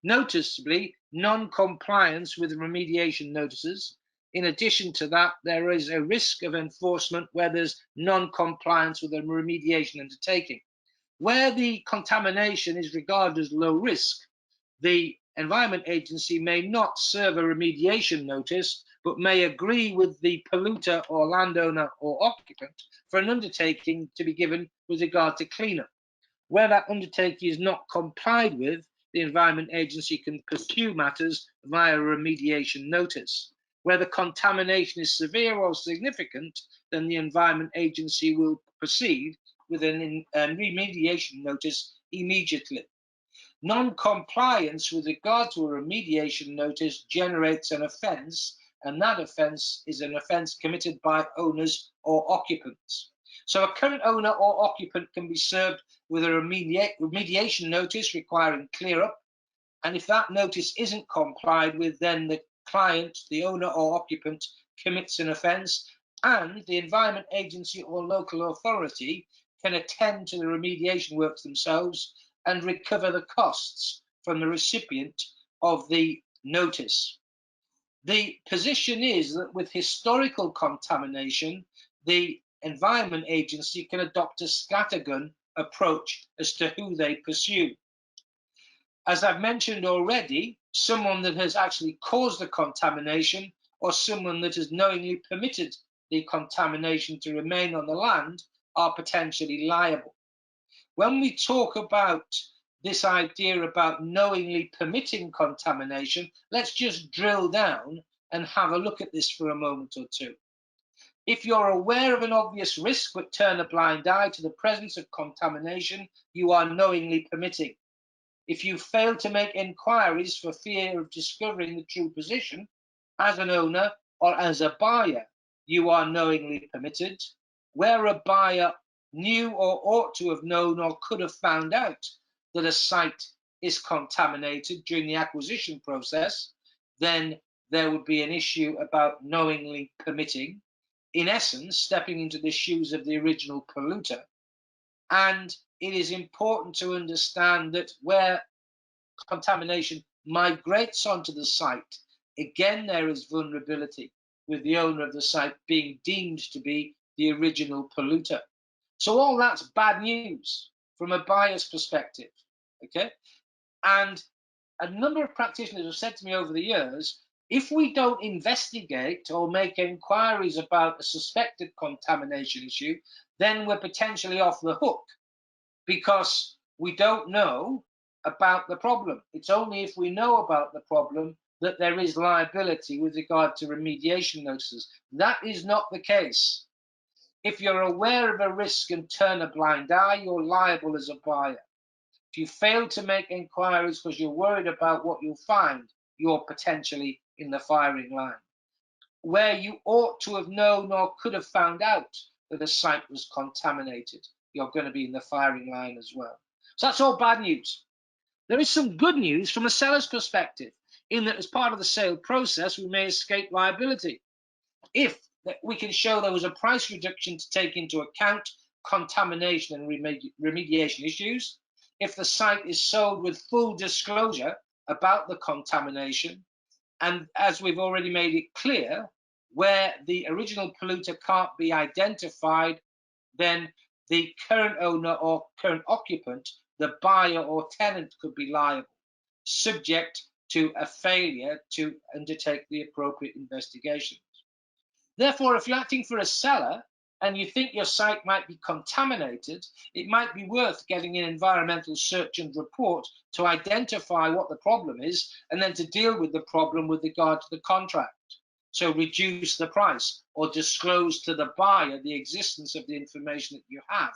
Noticeably, non-compliance with remediation notices. In addition to that, there is a risk of enforcement where there's non-compliance with a remediation undertaking. Where the contamination is regarded as low risk, the Environment Agency may not serve a remediation notice, but may agree with the polluter or landowner or occupant for an undertaking to be given with regard to cleanup. Where that undertaking is not complied with, the Environment Agency can pursue matters via a remediation notice. Where the contamination is severe or significant, then the Environment Agency will proceed with a remediation notice immediately. Non-compliance with regard to a remediation notice generates an offence and that offence is an offence committed by owners or occupants. So a current owner or occupant can be served with a remediation notice requiring clear up, and if that notice isn't complied with, then the client, the owner or occupant, commits an offence, and the Environment Agency or local authority can attend to the remediation works themselves and recover the costs from the recipient of the notice. The position is that with historical contamination, the Environment Agency can adopt a scattergun approach as to who they pursue. As I've mentioned already, someone that has actually caused the contamination or someone that has knowingly permitted the contamination to remain on the land are potentially liable. When we talk about this idea about knowingly permitting contamination, let's just drill down and have a look at this for a moment or two. If you're aware of an obvious risk but turn a blind eye to the presence of contamination, you are knowingly permitting. If you fail to make inquiries for fear of discovering the true position, as an owner or as a buyer, you are knowingly permitted. Where a buyer knew or ought to have known or could have found out that a site is contaminated during the acquisition process, then there would be an issue about knowingly permitting, in essence, stepping into the shoes of the original polluter. And it is important to understand that where contamination migrates onto the site, again, there is vulnerability, with the owner of the site being deemed to be the original polluter. So all that's bad news from a buyer's perspective, okay? And a number of practitioners have said to me over the years, if we don't investigate or make inquiries about a suspected contamination issue, then we're potentially off the hook because we don't know about the problem. It's only if we know about the problem that there is liability with regard to remediation notices. That is not the case. If you're aware of a risk and turn a blind eye, you're liable as a buyer. If you fail to make inquiries because you're worried about what you'll find, you're potentially in the firing line. Where you ought to have known or could have found out that a site was contaminated, you're going to be in the firing line as well. So that's all bad news. There is some good news from a seller's perspective, in that as part of the sale process, we may escape liability if we can show there was a price reduction to take into account contamination and remediation issues, if the site is sold with full disclosure about the contamination, and as we've already made it clear, where the original polluter can't be identified, then the current owner or current occupant, the buyer or tenant, could be liable, subject to a failure to undertake the appropriate investigations. Therefore, if you're acting for a seller and you think your site might be contaminated, it might be worth getting an environmental search and report to identify what the problem is and then to deal with the problem with regard to the contract. So reduce the price or disclose to the buyer the existence of the information that you have,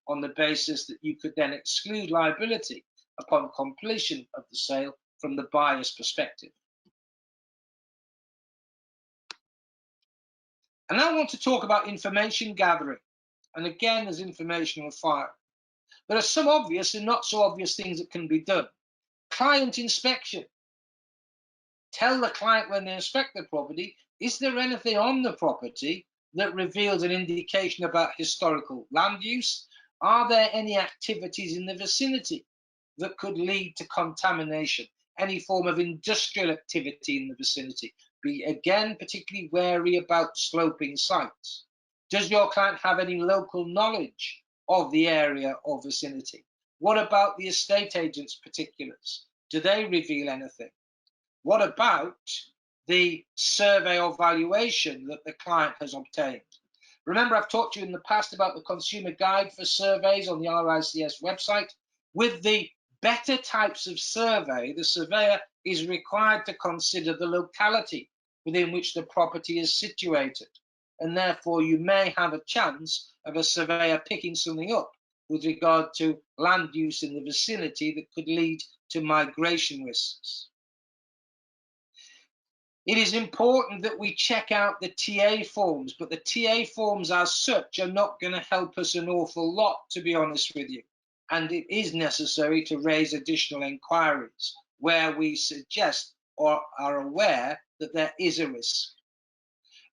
on the basis that you could then exclude liability upon completion of the sale from the buyer's perspective. And now I want to talk about information gathering. And again, there's information on file. There are some obvious and not so obvious things that can be done. Client inspection. Tell the client when they inspect the property, is there anything on the property that reveals an indication about historical land use? Are there any activities in the vicinity that could lead to contamination? Any form of industrial activity in the vicinity? Be again particularly wary about sloping sites. Does your client have any local knowledge of the area or vicinity? What about the estate agent's particulars? Do they reveal anything? What about the survey or valuation that the client has obtained? Remember, I've talked to you in the past about the consumer guide for surveys on the RICS website. With the better types of survey, the surveyor is required to consider the locality within which the property is situated. And therefore, you may have a chance of a surveyor picking something up with regard to land use in the vicinity that could lead to migration risks. It is important that we check out the TA forms, but the TA forms as such are not going to help us an awful lot, to be honest with you. And it is necessary to raise additional inquiries where we suggest or are aware that there is a risk.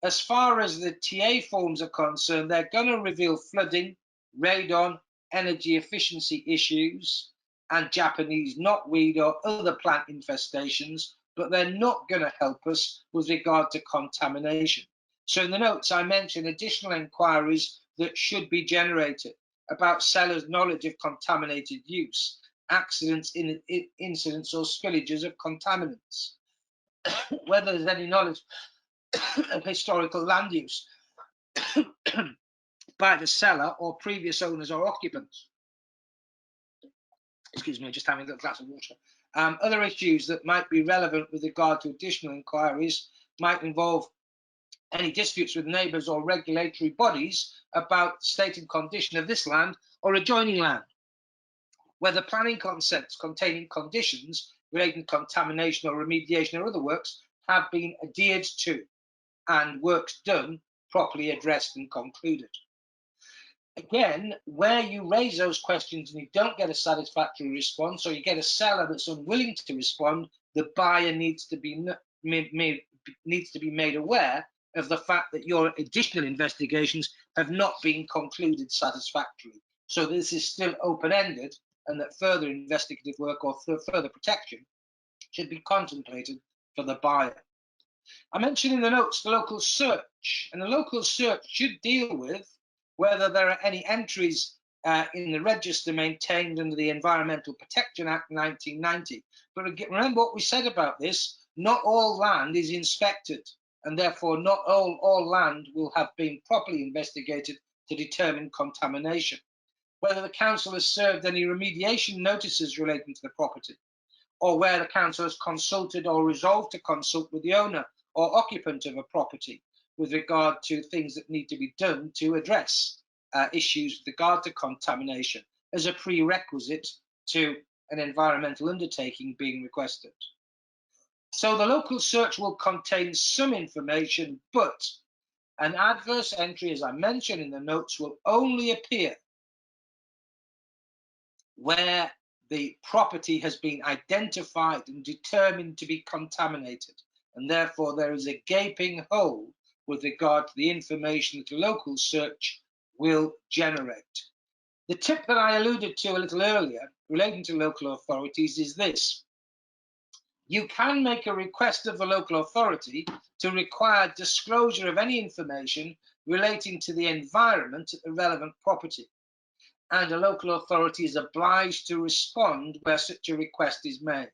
As far as the TA forms are concerned, they're going to reveal flooding, radon, energy efficiency issues, and Japanese knotweed or other plant infestations, but they're not going to help us with regard to contamination. So in the notes, I mentioned additional inquiries that should be generated about sellers' knowledge of contaminated use, accidents, incidents, or spillages of contaminants, whether there's any knowledge of historical land use by the seller or previous owners or occupants. Excuse me, just having a little glass of water. Other issues that might be relevant with regard to additional inquiries might involve any disputes with neighbours or regulatory bodies about the state and condition of this land or adjoining land, whether planning consents containing conditions relating to contamination or remediation or other works have been adhered to and works done properly addressed and concluded. Again, where you raise those questions and you don't get a satisfactory response, or you get a seller that's unwilling to respond, the buyer needs to be made aware of the fact that your additional investigations have not been concluded satisfactorily. So this is still open-ended, and that further investigative work or further protection should be contemplated for the buyer. I mentioned in the notes the local search, and the local search should deal with whether there are any entries in the register maintained under the Environmental Protection Act 1990. But remember what we said about this, not all land is inspected, and therefore not all land will have been properly investigated to determine contamination. Whether the council has served any remediation notices relating to the property, or where the council has consulted or resolved to consult with the owner or occupant of a property with regard to things that need to be done to address issues with regard to contamination as a prerequisite to an environmental undertaking being requested. So the local search will contain some information, but an adverse entry, as I mentioned in the notes, will only appear where the property has been identified and determined to be contaminated, and therefore there is a gaping hole with regard to the information that a local search will generate. The tip that I alluded to a little earlier relating to local authorities is this. You can make a request of the local authority to require disclosure of any information relating to the environment at the relevant property, and a local authority is obliged to respond where such a request is made.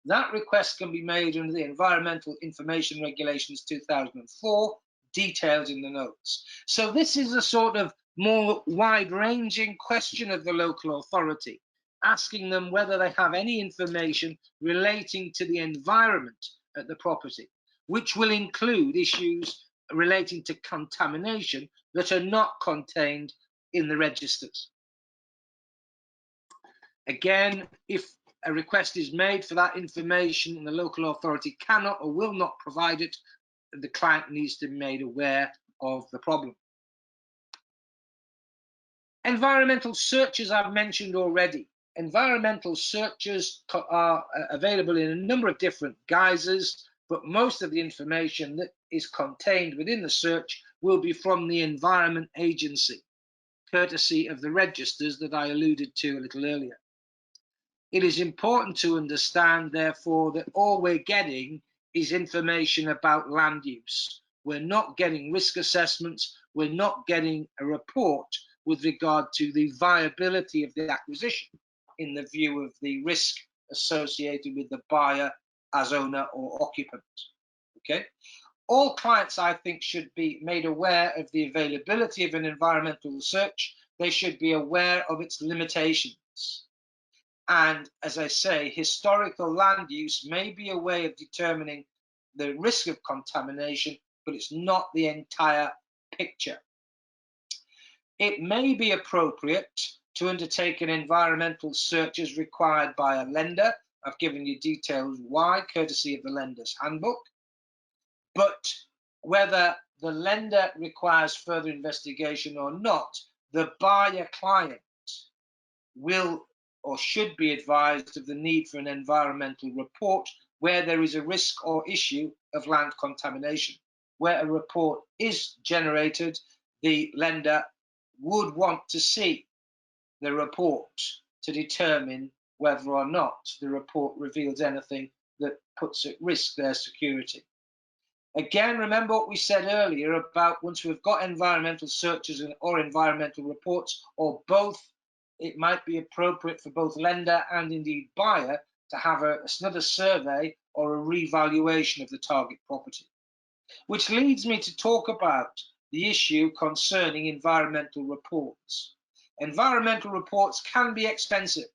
That request can be made under the Environmental Information Regulations 2004, detailed in the notes. So this is a sort of more wide-ranging question of the local authority, asking them whether they have any information relating to the environment at the property, which will include issues relating to contamination that are not contained in the registers. Again, if a request is made for that information and the local authority cannot or will not provide it, the client needs to be made aware of the problem. Environmental searches I've mentioned already. Environmental searches are available in a number of different guises, but most of the information that is contained within the search will be from the Environment Agency, courtesy of the registers that I alluded to a little earlier. It is important to understand, therefore, that all we're getting is information about land use. We're not getting risk assessments. We're not getting a report with regard to the viability of the acquisition in the view of the risk associated with the buyer as owner or occupant. Okay. All clients, I think, should be made aware of the availability of an environmental search. They should be aware of its limitations. And as I say, historical land use may be a way of determining the risk of contamination, but it's not the entire picture. It may be appropriate to undertake an environmental search as required by a lender. I've given you details why, courtesy of the lender's handbook. but whether the lender requires further investigation or not, the buyer client will or should be advised of the need for an environmental report where there is a risk or issue of land contamination. Where a report is generated, the lender would want to see the report to determine whether or not the report reveals anything that puts at risk their security. Again, remember what we said earlier about once we've got environmental searches or environmental reports, or both, it might be appropriate for both lender and indeed buyer to have another survey or a revaluation of the target property. Which leads me to talk about the issue concerning environmental reports. Environmental reports can be expensive,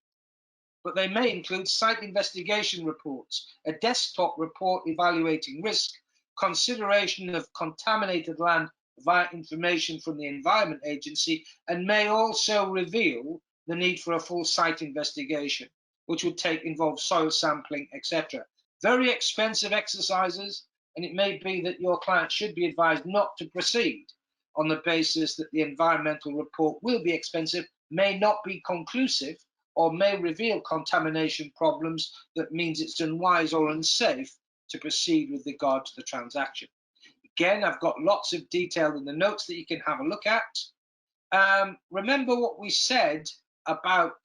but they may include site investigation reports, a desktop report evaluating risk, consideration of contaminated land via information from the Environment Agency, and may also reveal the need for a full site investigation, which would involve soil sampling, etc. Very expensive exercises, and it may be that your client should be advised not to proceed on the basis that the environmental report will be expensive, may not be conclusive, or may reveal contamination problems that means it's unwise or unsafe to proceed with regard to the transaction. Again, I've got lots of detail in the notes that you can have a look at. Remember what we said about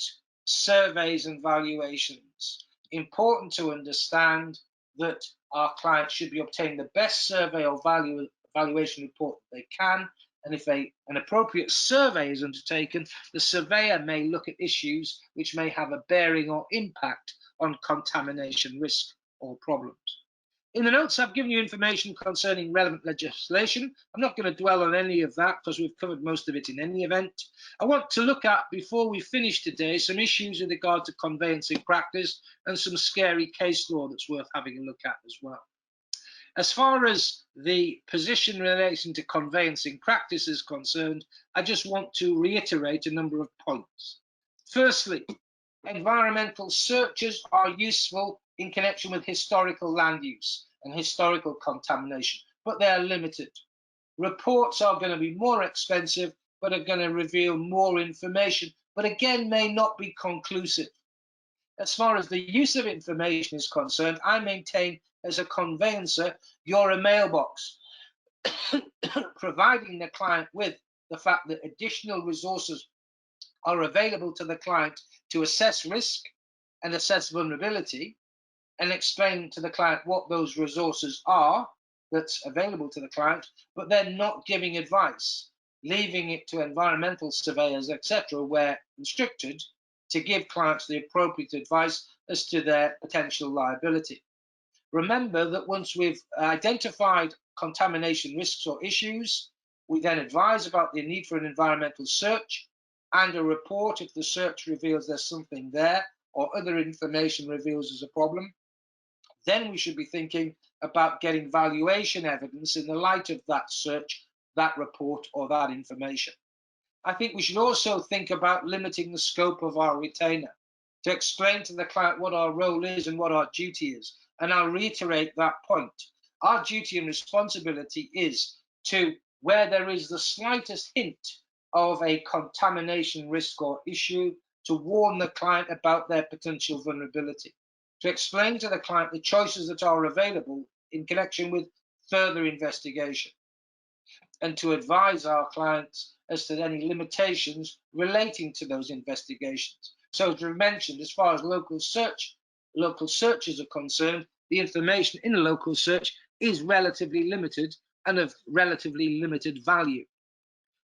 surveys and valuations. Important to understand that our clients should be obtaining the best survey or valuation report they can, and if an appropriate survey is undertaken, the surveyor may look at issues which may have a bearing or impact on contamination risk or problems. In the notes, I've given you information concerning relevant legislation. I'm not going to dwell on any of that because we've covered most of it in any event. I want to look at, before we finish today, some issues with regard to conveyancing practice and some scary case law that's worth having a look at as well. As far as the position relating to conveyancing practice is concerned, I just want to reiterate a number of points. Firstly, environmental searches are useful in connection with historical land use and historical contamination, but they are limited. Reports are going to be more expensive, but are going to reveal more information, but again may not be conclusive. As far as the use of information is concerned, I maintain as a conveyancer, you're a mailbox, providing the client with the fact that additional resources are available to the client to assess risk and assess vulnerability, and explain to the client what those resources are that's available to the client, but then not giving advice, leaving it to environmental surveyors, etc., where instructed to give clients the appropriate advice as to their potential liability. Remember that once we've identified contamination risks or issues, we then advise about the need for an environmental search and a report if the search reveals there's something there or other information reveals there's a problem. Then we should be thinking about getting valuation evidence in the light of that search, that report, or that information. I think we should also think about limiting the scope of our retainer to explain to the client what our role is and what our duty is. And I'll reiterate that point. Our duty and responsibility is to, where there is the slightest hint of a contamination risk or issue, to warn the client about their potential vulnerability, to explain to the client the choices that are available in connection with further investigation, and to advise our clients as to any limitations relating to those investigations. So as we mentioned, as far as local searches are concerned, the information in a local search is relatively limited and of relatively limited value.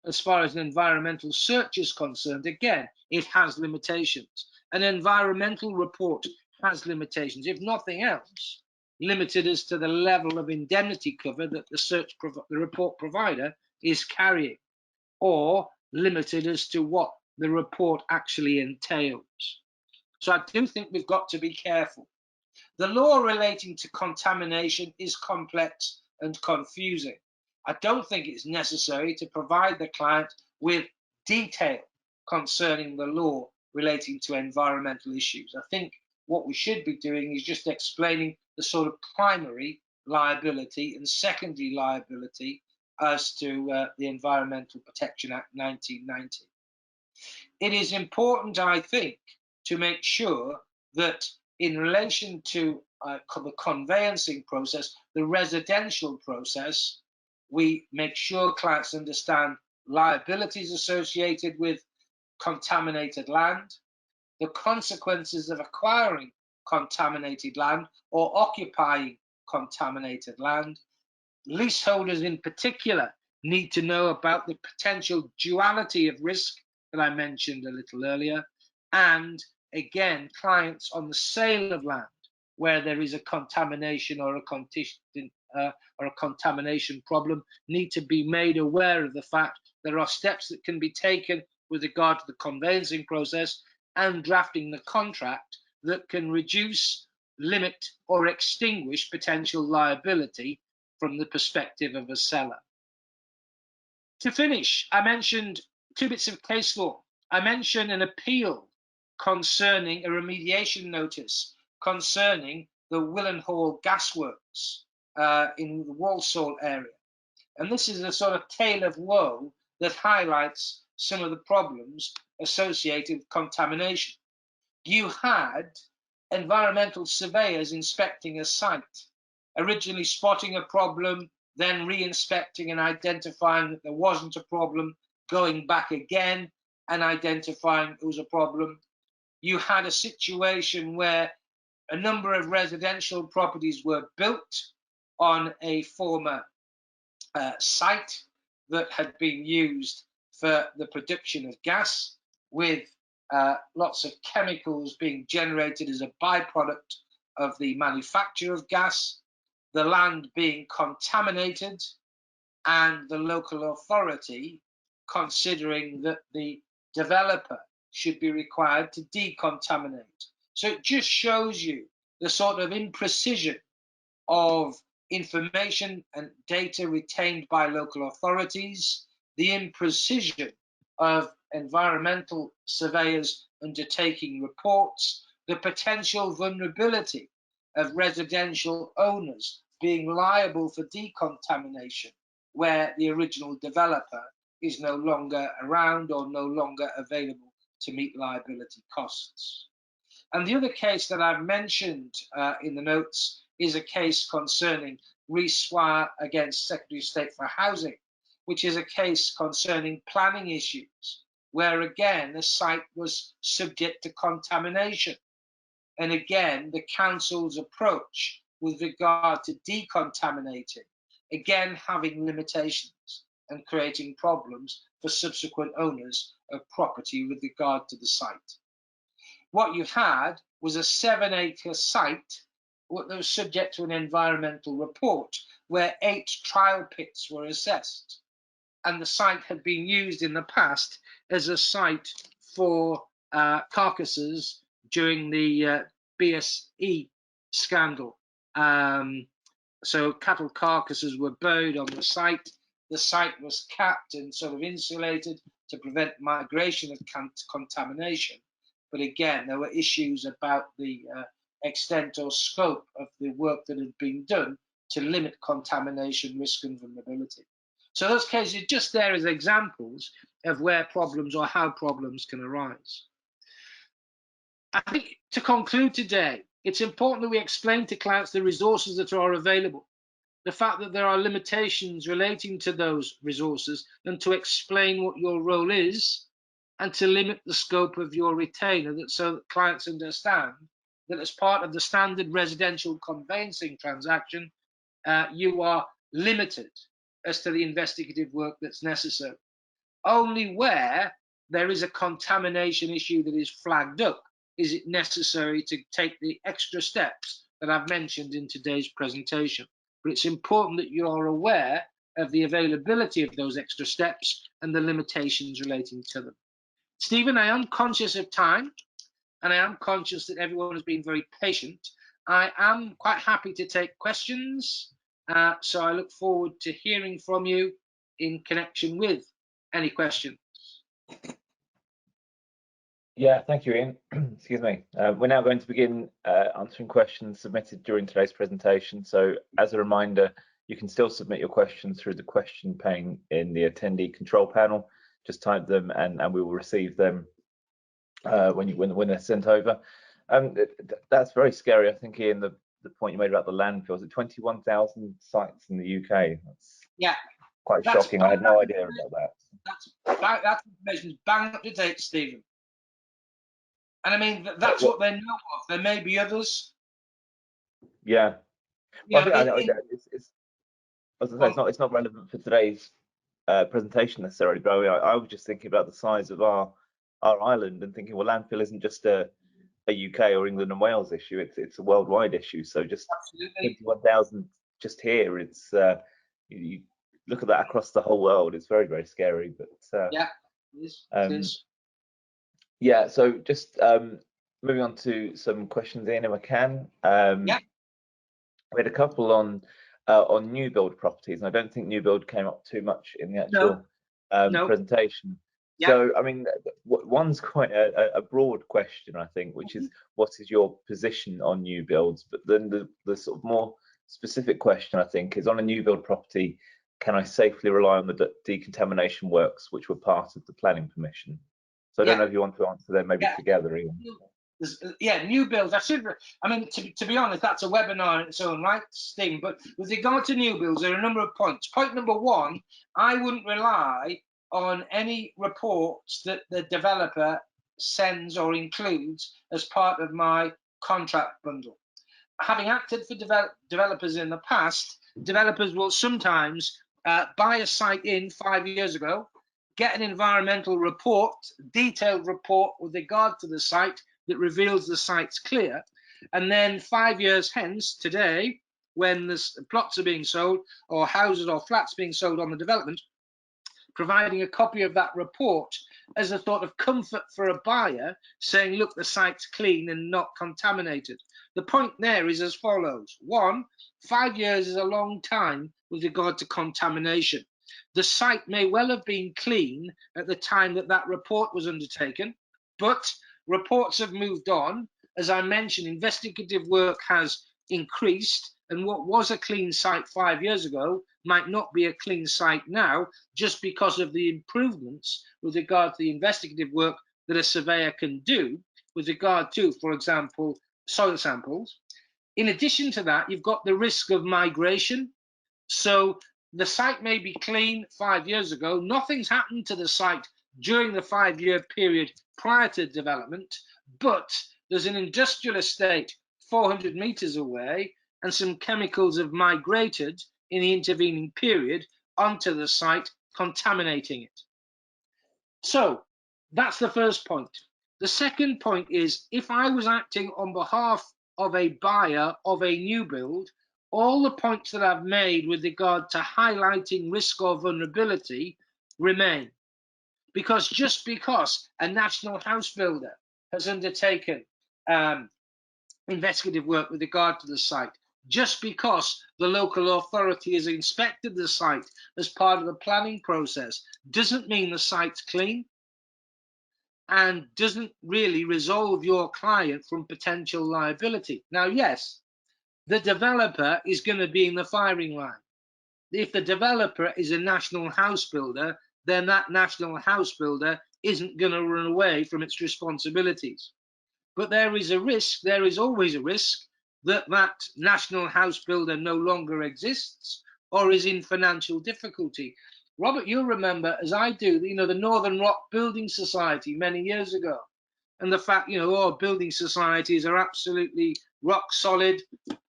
As far as an environmental search is concerned, again, it has limitations. An environmental report has limitations, if nothing else, limited as to the level of indemnity cover that the report provider is carrying, or limited as to what the report actually entails. So I do think we've got to be careful. The law relating to contamination is complex and confusing. I don't think it's necessary to provide the client with detail concerning the law relating to environmental issues. I think what we should be doing is just explaining the sort of primary liability and secondary liability as to the Environmental Protection Act 1990. It is important, I think, to make sure that in relation to the conveyancing process, the residential process, we make sure clients understand liabilities associated with contaminated land, the consequences of acquiring contaminated land or occupying contaminated land. Leaseholders in particular need to know about the potential duality of risk that I mentioned a little earlier. And again, clients on the sale of land where there is a contamination or a contamination problem need to be made aware of the fact there are steps that can be taken with regard to the conveyancing process and drafting the contract that can reduce, limit, or extinguish potential liability from the perspective of a seller. To finish, I mentioned 2 bits of case law. I mentioned an appeal concerning a remediation notice concerning the Willenhall gasworks in the Walsall area. And this is a sort of tale of woe that highlights some of the problems associated with contamination. You had environmental surveyors inspecting a site, originally spotting a problem, then re-inspecting and identifying that there wasn't a problem, going back again and identifying there was a problem. You had a situation where a number of residential properties were built on a former site that had been used for the production of gas, with lots of chemicals being generated as a byproduct of the manufacture of gas, the land being contaminated, and the local authority considering that the developer should be required to decontaminate. So it just shows you the sort of imprecision of information and data retained by local authorities, the imprecision of environmental surveyors undertaking reports, the potential vulnerability of residential owners being liable for decontamination where the original developer is no longer around or no longer available to meet liability costs. And the other case that I've mentioned in the notes is a case concerning Rees-Swire against Secretary of State for Housing, which is a case concerning planning issues, where again the site was subject to contamination. And again, the council's approach with regard to decontaminating, again having limitations and creating problems for subsequent owners of property with regard to the site. What you had was a 7-acre site that was subject to an environmental report where 8 trial pits were assessed. And the site had been used in the past as a site for carcasses during the BSE scandal. So cattle carcasses were buried on the site. The site was capped and sort of insulated to prevent migration of contamination. But again, there were issues about the extent or scope of the work that had been done to limit contamination risk and vulnerability. So those cases are just there as examples of where problems or how problems can arise. I think to conclude today, it's important that we explain to clients the resources that are available, the fact that there are limitations relating to those resources, and to explain what your role is, and to limit the scope of your retainer so that clients understand that as part of the standard residential conveyancing transaction, you are limited as to the investigative work that's necessary. Only where there is a contamination issue that is flagged up is it necessary to take the extra steps that I've mentioned in today's presentation. But it's important that you are aware of the availability of those extra steps and the limitations relating to them. Stephen, I am conscious of time, and I am conscious that everyone has been very patient. I am quite happy to take questions, so I look forward to hearing from you in connection with any questions. Yeah, thank you, Ian. Excuse me. We're now going to begin answering questions submitted during today's presentation. So as a reminder, you can still submit your questions through the question pane in the attendee control panel. Just type them and we will receive them when they're sent over. That's very scary, I think, Ian, the point you made about the landfills. At 21,000 sites in the UK. That's quite shocking. I had no idea about that. That information is bang up to date, Stephen. And I mean, that's what they know of. There may be others. Yeah. Well, it's not relevant for today's presentation necessarily, but I was just thinking about the size of our island and thinking, well, landfill isn't just a UK or England and Wales issue; it's a worldwide issue. So just 21,000 just here. It's you look at that across the whole world. It's very, very scary. But yeah, it is. Yeah. So just moving on to some questions, Ian, if I can. We had a couple on new build properties, and I don't think new build came up too much in the actual presentation. So, I mean, one's quite a broad question, I think, which is what is your position on new builds? But then the sort of more specific question, I think, is on a new build property, can I safely rely on the decontamination works which were part of the planning permission? So I don't know if you want to answer them maybe together, Ian. Yeah, new builds. I mean, to be honest, that's a webinar in its own right, Stephen. But with regard to new builds, there are a number of points. Point number one, I wouldn't rely on any reports that the developer sends or includes as part of my contract bundle. Having acted for developers in the past, developers will sometimes buy a site in 5 years ago, get an environmental report, detailed report with regard to the site that reveals the site's clear, and then 5 years hence, today, when the plots are being sold or houses or flats being sold on the development, providing a copy of that report as a sort of comfort for a buyer, saying, look, the site's clean and not contaminated. The point there is as follows. One, 5 years is a long time with regard to contamination. The site may well have been clean at the time that that report was undertaken, but reports have moved on. As I mentioned, investigative work has increased, and what was a clean site 5 years ago might not be a clean site now, just because of the improvements with regard to the investigative work that a surveyor can do with regard to, for example, soil samples. In addition to that, you've got the risk of migration. So the site may be clean 5 years ago. Nothing's happened to the site during the 5 year period prior to development, but there's an industrial estate 400 meters away and some chemicals have migrated in the intervening period onto the site, contaminating it. So that's the first point. The second point is, if I was acting on behalf of a buyer of a new build, all the points that I've made with regard to highlighting risk or vulnerability remain. Because just because a national house builder has undertaken investigative work with regard to the site, just because the local authority has inspected the site as part of the planning process, doesn't mean the site's clean and doesn't really resolve your client from potential liability. Now, yes, the developer is going to be in the firing line. If the developer is a national house builder, then that national house builder isn't going to run away from its responsibilities. But there is a risk, there is always a risk, that that national house builder no longer exists or is in financial difficulty. Robert, you'll remember, as I do, the Northern Rock Building Society many years ago, and the fact, all building societies are absolutely rock solid,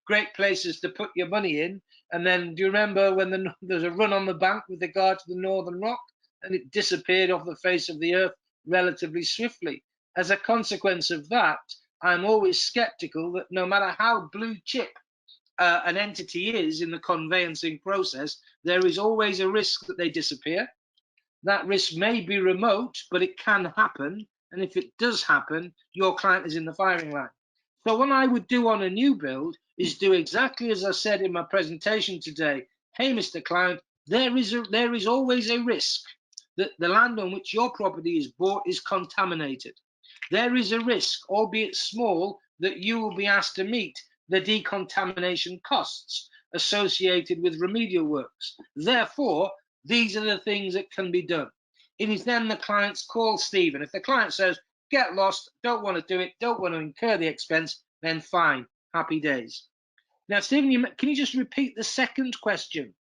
great places to put your money in. And then do you remember when there's a run on the bank with regard to the Northern Rock, and it disappeared off the face of the earth relatively swiftly? As a consequence of that, I'm always skeptical that no matter how blue chip an entity is in the conveyancing process, there is always a risk that they disappear. That risk may be remote, but it can happen. And if it does happen, your client is in the firing line. So what I would do on a new build is do exactly as I said in my presentation today. Hey, Mr. Client, there is always a risk that the land on which your property is bought is contaminated. there is a risk, albeit small, that you will be asked to meet the decontamination costs associated with remedial works. Therefore, these are the things that can be done. It is then the client's call, Stephen. If the client says, get lost, don't want to do it, don't want to incur the expense, then fine, happy days. Now, Stephen, can you just repeat the second question?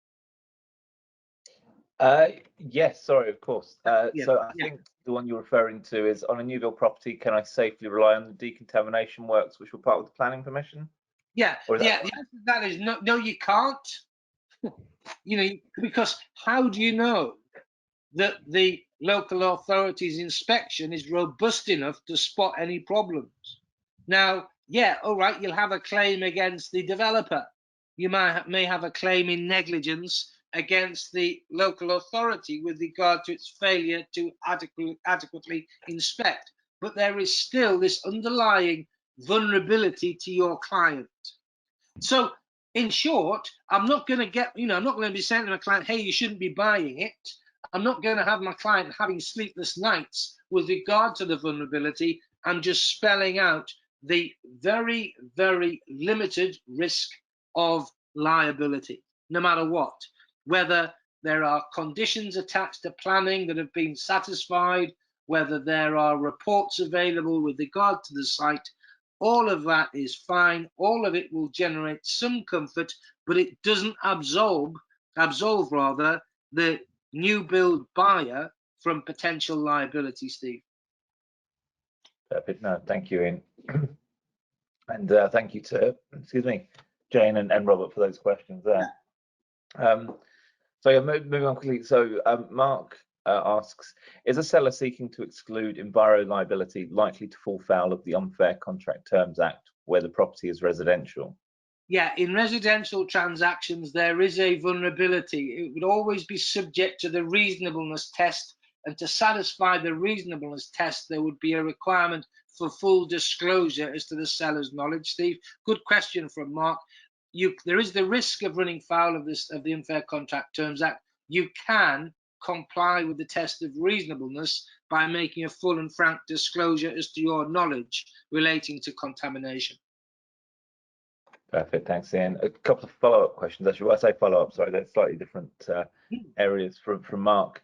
Yes, sorry, of course. Yeah, so I think the one you're referring to is, on a new build property, can I safely rely on the decontamination works which were part of the planning permission? Yeah, Or is the answer to that is no, no, you can't. You know, because how do you know that the local authority's inspection is robust enough to spot any problems? Now, yeah, all right, you'll have a claim against the developer. You may have a claim in negligence against the local authority with regard to its failure to adequately inspect. But there is still this underlying vulnerability to your client. So, in short, I'm not going to get, I'm not going to be saying to my client, hey, you shouldn't be buying it. I'm not going to have my client having sleepless nights with regard to the vulnerability. I'm just spelling out the very, very limited risk of liability, no matter what, whether there are conditions attached to planning that have been satisfied, whether there are reports available with regard to the site. All of that is fine. All of it will generate some comfort, but it doesn't absolve rather the new build buyer from potential liability, Steve. Perfect. No, thank you, Ian. And thank you to, excuse me, Jane and Robert for those questions there. So yeah, moving on quickly. So Mark asks, is a seller seeking to exclude enviro liability likely to fall foul of the Unfair Contract Terms Act where the property is residential? Yeah, in residential transactions, there is a vulnerability. It would always be subject to the reasonableness test, and to satisfy the reasonableness test, there would be a requirement for full disclosure as to the seller's knowledge. Steve, good question from Mark. There is the risk of running foul of the Unfair Contract Terms Act. You can comply with the test of reasonableness by making a full and frank disclosure as to your knowledge relating to contamination. Perfect, thanks, Ian. A couple of follow-up questions, actually. When I say follow-up, sorry, they're slightly different areas from Mark.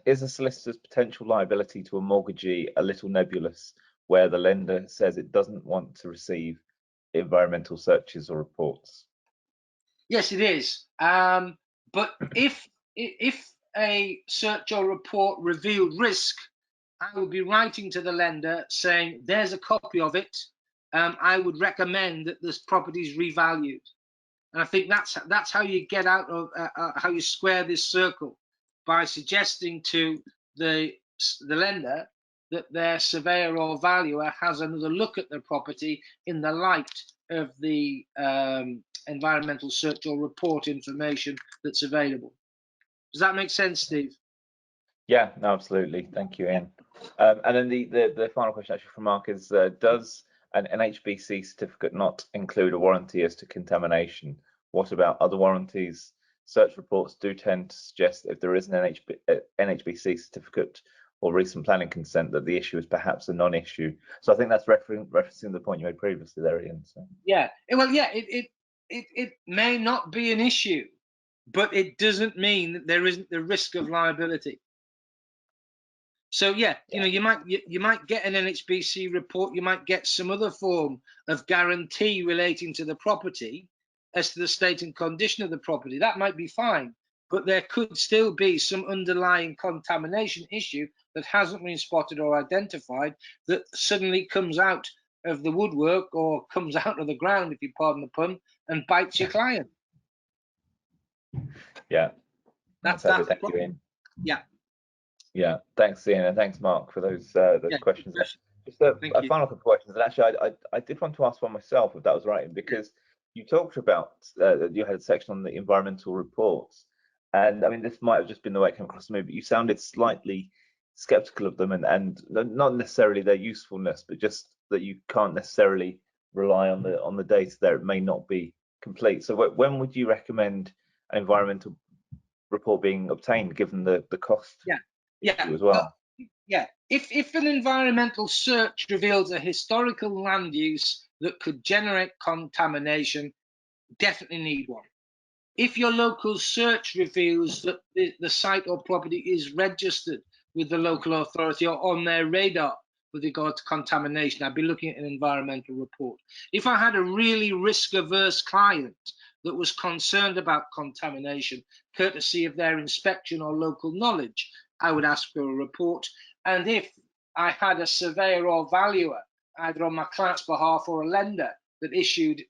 Is a solicitor's potential liability to a mortgagee a little nebulous, where the lender says it doesn't want to receive environmental searches or reports? Yes, it is. But if a search or report revealed risk, I would be writing to the lender saying, there's a copy of it. I would recommend that this property is revalued. And I think that's how you get out of how you square this circle, by suggesting to the lender that their surveyor or valuer has another look at the property in the light of the environmental search or report information that's available. Does that make sense, Steve? Yeah, no, absolutely. Thank you, Ian. And then the final question actually from Mark is, does an NHBC certificate not include a warranty as to contamination? What about other warranties? Search reports do tend to suggest that if there is an NHBC certificate or recent planning consent, that the issue is perhaps a non-issue. So I think that's referencing the point you made previously there, Ian. So. Yeah, well, yeah, it may not be an issue, but it doesn't mean that there isn't the risk of liability. So yeah, you might get an NHBC report, you might get some other form of guarantee relating to the property as to the state and condition of the property. That might be fine, but there could still be some underlying contamination issue that hasn't been spotted or identified that suddenly comes out of the woodwork or comes out of the ground, if you pardon the pun, and bites your client. Yeah, that's the problem. Ian. Yeah. Yeah, thanks, Ian, and thanks, Mark, for those questions. Just a final couple of questions, and actually, I did want to ask one myself, if that was right, because you talked about you had a section on the environmental reports, and I mean, this might have just been the way it came across to me, but you sounded slightly skeptical of them, and not necessarily their usefulness, but just that you can't necessarily rely on the data there. It may not be complete. So when would you recommend an environmental report being obtained, given the cost? Yeah. As well. If an environmental search reveals a historical land use that could generate contamination, definitely need one. If your local search reveals that the site or property is registered with the local authority or on their radar with regard to contamination, I'd be looking at an environmental report. If I had a really risk-averse client that was concerned about contamination, courtesy of their inspection or local knowledge, I would ask for a report. And if I had a surveyor or valuer, either on my client's behalf or a lender, that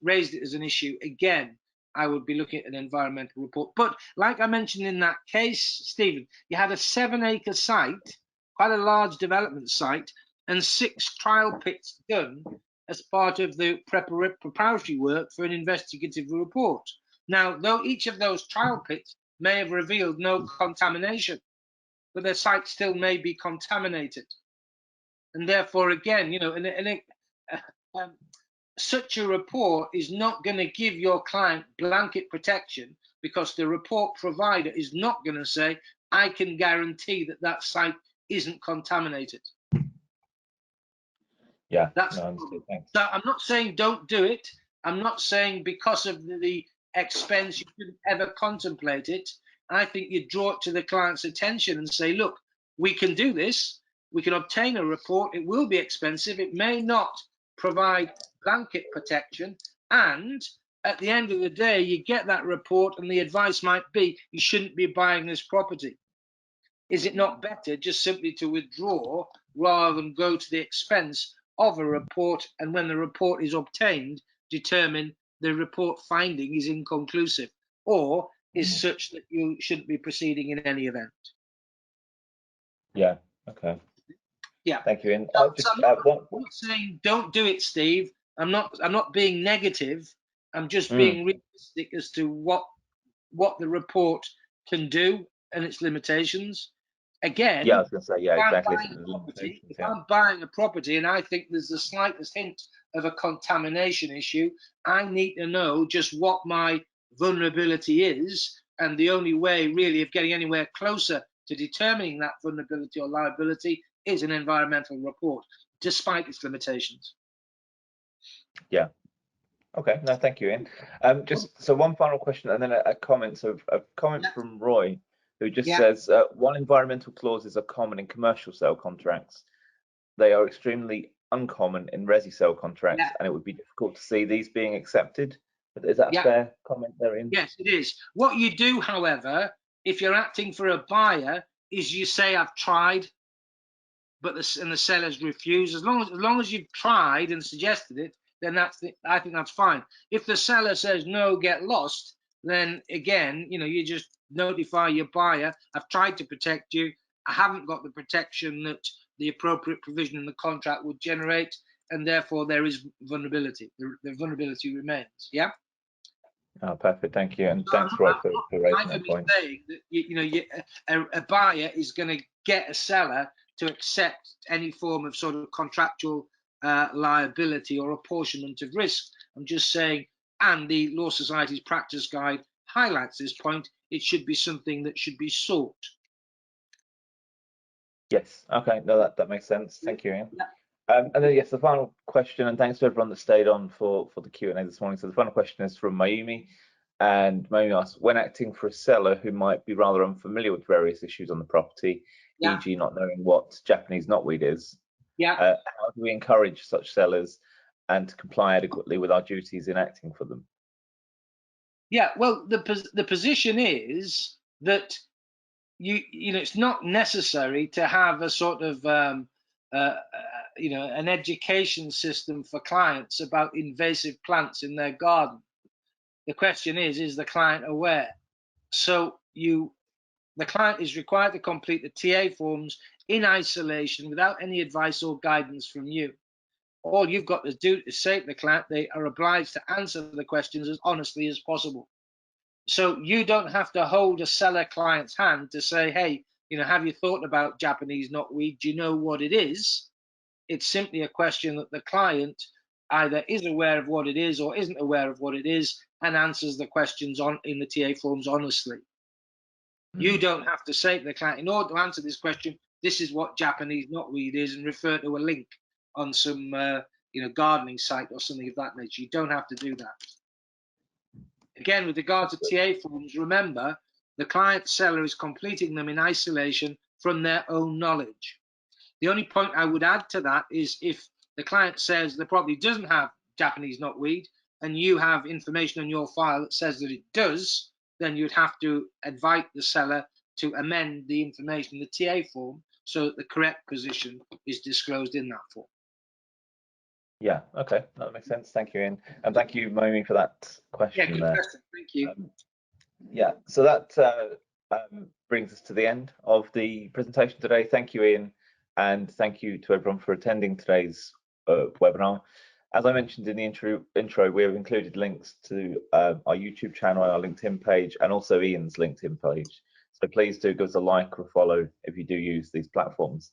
raised it as an issue, again, I would be looking at an environmental report. But like I mentioned in that case, Stephen, you had a 7-acre site, quite a large development site, and 6 trial pits done as part of the preparatory work for an investigative report. Now, though each of those trial pits may have revealed no contamination, but the site still may be contaminated. And therefore, again, such a report is not going to give your client blanket protection, because the report provider is not going to say, I can guarantee that that site isn't contaminated. Yeah, that's no, understood. Thanks. So I'm not saying don't do it. I'm not saying because of the expense you shouldn't ever contemplate it. I think you draw it to the client's attention and say, look, we can do this. We can obtain a report. It will be expensive. It may not provide blanket protection. And at the end of the day, you get that report and the advice might be, you shouldn't be buying this property. Is it not better just simply to withdraw rather than go to the expense of a report, and when the report is obtained, determine the report finding is inconclusive or is such that you shouldn't be proceeding in any event? Yeah, okay. Yeah. Thank you. And So I'm not saying don't do it, Steve. I'm not being negative. I'm just being realistic as to what the report can do and its limitations. Again, yeah, I was going to say, yeah, exactly. if I'm buying a property and I think there's the slightest hint of a contamination issue, I need to know just what my vulnerability is. And the only way really of getting anywhere closer to determining that vulnerability or liability is an environmental report, despite its limitations. Yeah. Okay. No, thank you, Ian. Just so one final question, and then a comment. So a comment from Roy, who just says, while environmental clauses are common in commercial sale contracts, they are extremely uncommon in resi sale contracts, and it would be difficult to see these being accepted. Is that a fair comment there, Ian? Yes, it is. What you do, however, if you're acting for a buyer, is you say, I've tried, but the seller's refused. As long as you've tried and suggested it, then I think that's fine. If the seller says no, get lost, then again, you just notify your buyer, I've tried to protect you, I haven't got the protection that the appropriate provision in the contract would generate, and therefore there is vulnerability. The vulnerability remains. Yeah. Oh, perfect. Thank you, and thanks, Roy, for raising that point. Saying that a buyer is going to get a seller to accept any form of sort of contractual liability or apportionment of risk. I'm just saying, and the Law Society's practice guide highlights this point, it should be something that should be sought. Yes. Okay. No, that makes sense. Thank you, Ian. And then yes, the final question, and thanks to everyone that stayed on for the Q&A this morning. So the final question is from Mayumi, and Mayumi asks, when acting for a seller who might be rather unfamiliar with various issues on the property, e.g. not knowing what Japanese knotweed is, how do we encourage such sellers and to comply adequately with our duties in acting for them? Yeah, well, the position is that it's not necessary to have a sort of an education system for clients about invasive plants in their garden. The question is the client aware? So the client is required to complete the TA forms in isolation without any advice or guidance from you. All you've got to do is say to the client they are obliged to answer the questions as honestly as possible. So you don't have to hold a seller client's hand to say, hey, have you thought about Japanese knotweed? Do you know what it is? It's simply a question that the client either is aware of what it is or isn't aware of what it is and answers the questions in the TA forms honestly. You don't have to say to the client, in order to answer this question, this is what Japanese knotweed is, and refer to a link on some gardening site or something of that nature. You don't have to do that. Again, with regard to TA forms, remember the client seller is completing them in isolation from their own knowledge. The only point I would add to that is if the client says the property doesn't have Japanese knotweed and you have information on your file that says that it does, then you'd have to invite the seller to amend the information in the TA form so that the correct position is disclosed in that form. Yeah, okay, that makes sense. Thank you, Ian. And thank you, Momi, for that question. Yeah, good question. Thank you. Yeah, so that brings us to the end of the presentation today. Thank you, Ian, and thank you to everyone for attending today's webinar. As I mentioned in the intro, we have included links to our YouTube channel, our LinkedIn page, and also Ian's LinkedIn page. So please do give us a like or a follow if you do use these platforms.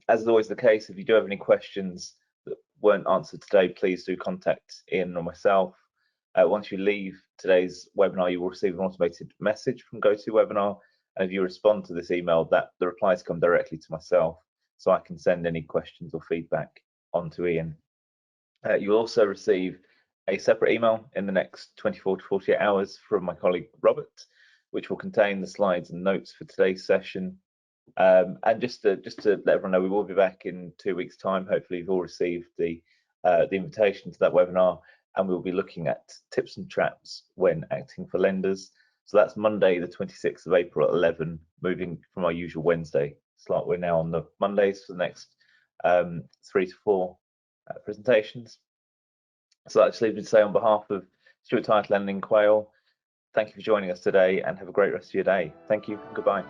As is always the case, if you do have any questions that weren't answered today, please do contact Ian or myself. Once you leave today's webinar, you will receive an automated message from GoToWebinar, and if you respond to this email, the replies come directly to myself, so I can send any questions or feedback on to Ian. You'll also receive a separate email in the next 24 to 48 hours from my colleague Robert, which will contain the slides and notes for today's session. And just to let everyone know, we will be back in 2 weeks' time. Hopefully, you've all received the invitation to that webinar, and we'll be looking at tips and traps when acting for lenders. So that's Monday, the 26th of April at 11, moving from our usual Wednesday slot. We're now on the Mondays for the next 3 to 4 presentations. So that just leaves me to say, on behalf of Stewart Title Lending Quayle, thank you for joining us today, and have a great rest of your day. Thank you and goodbye.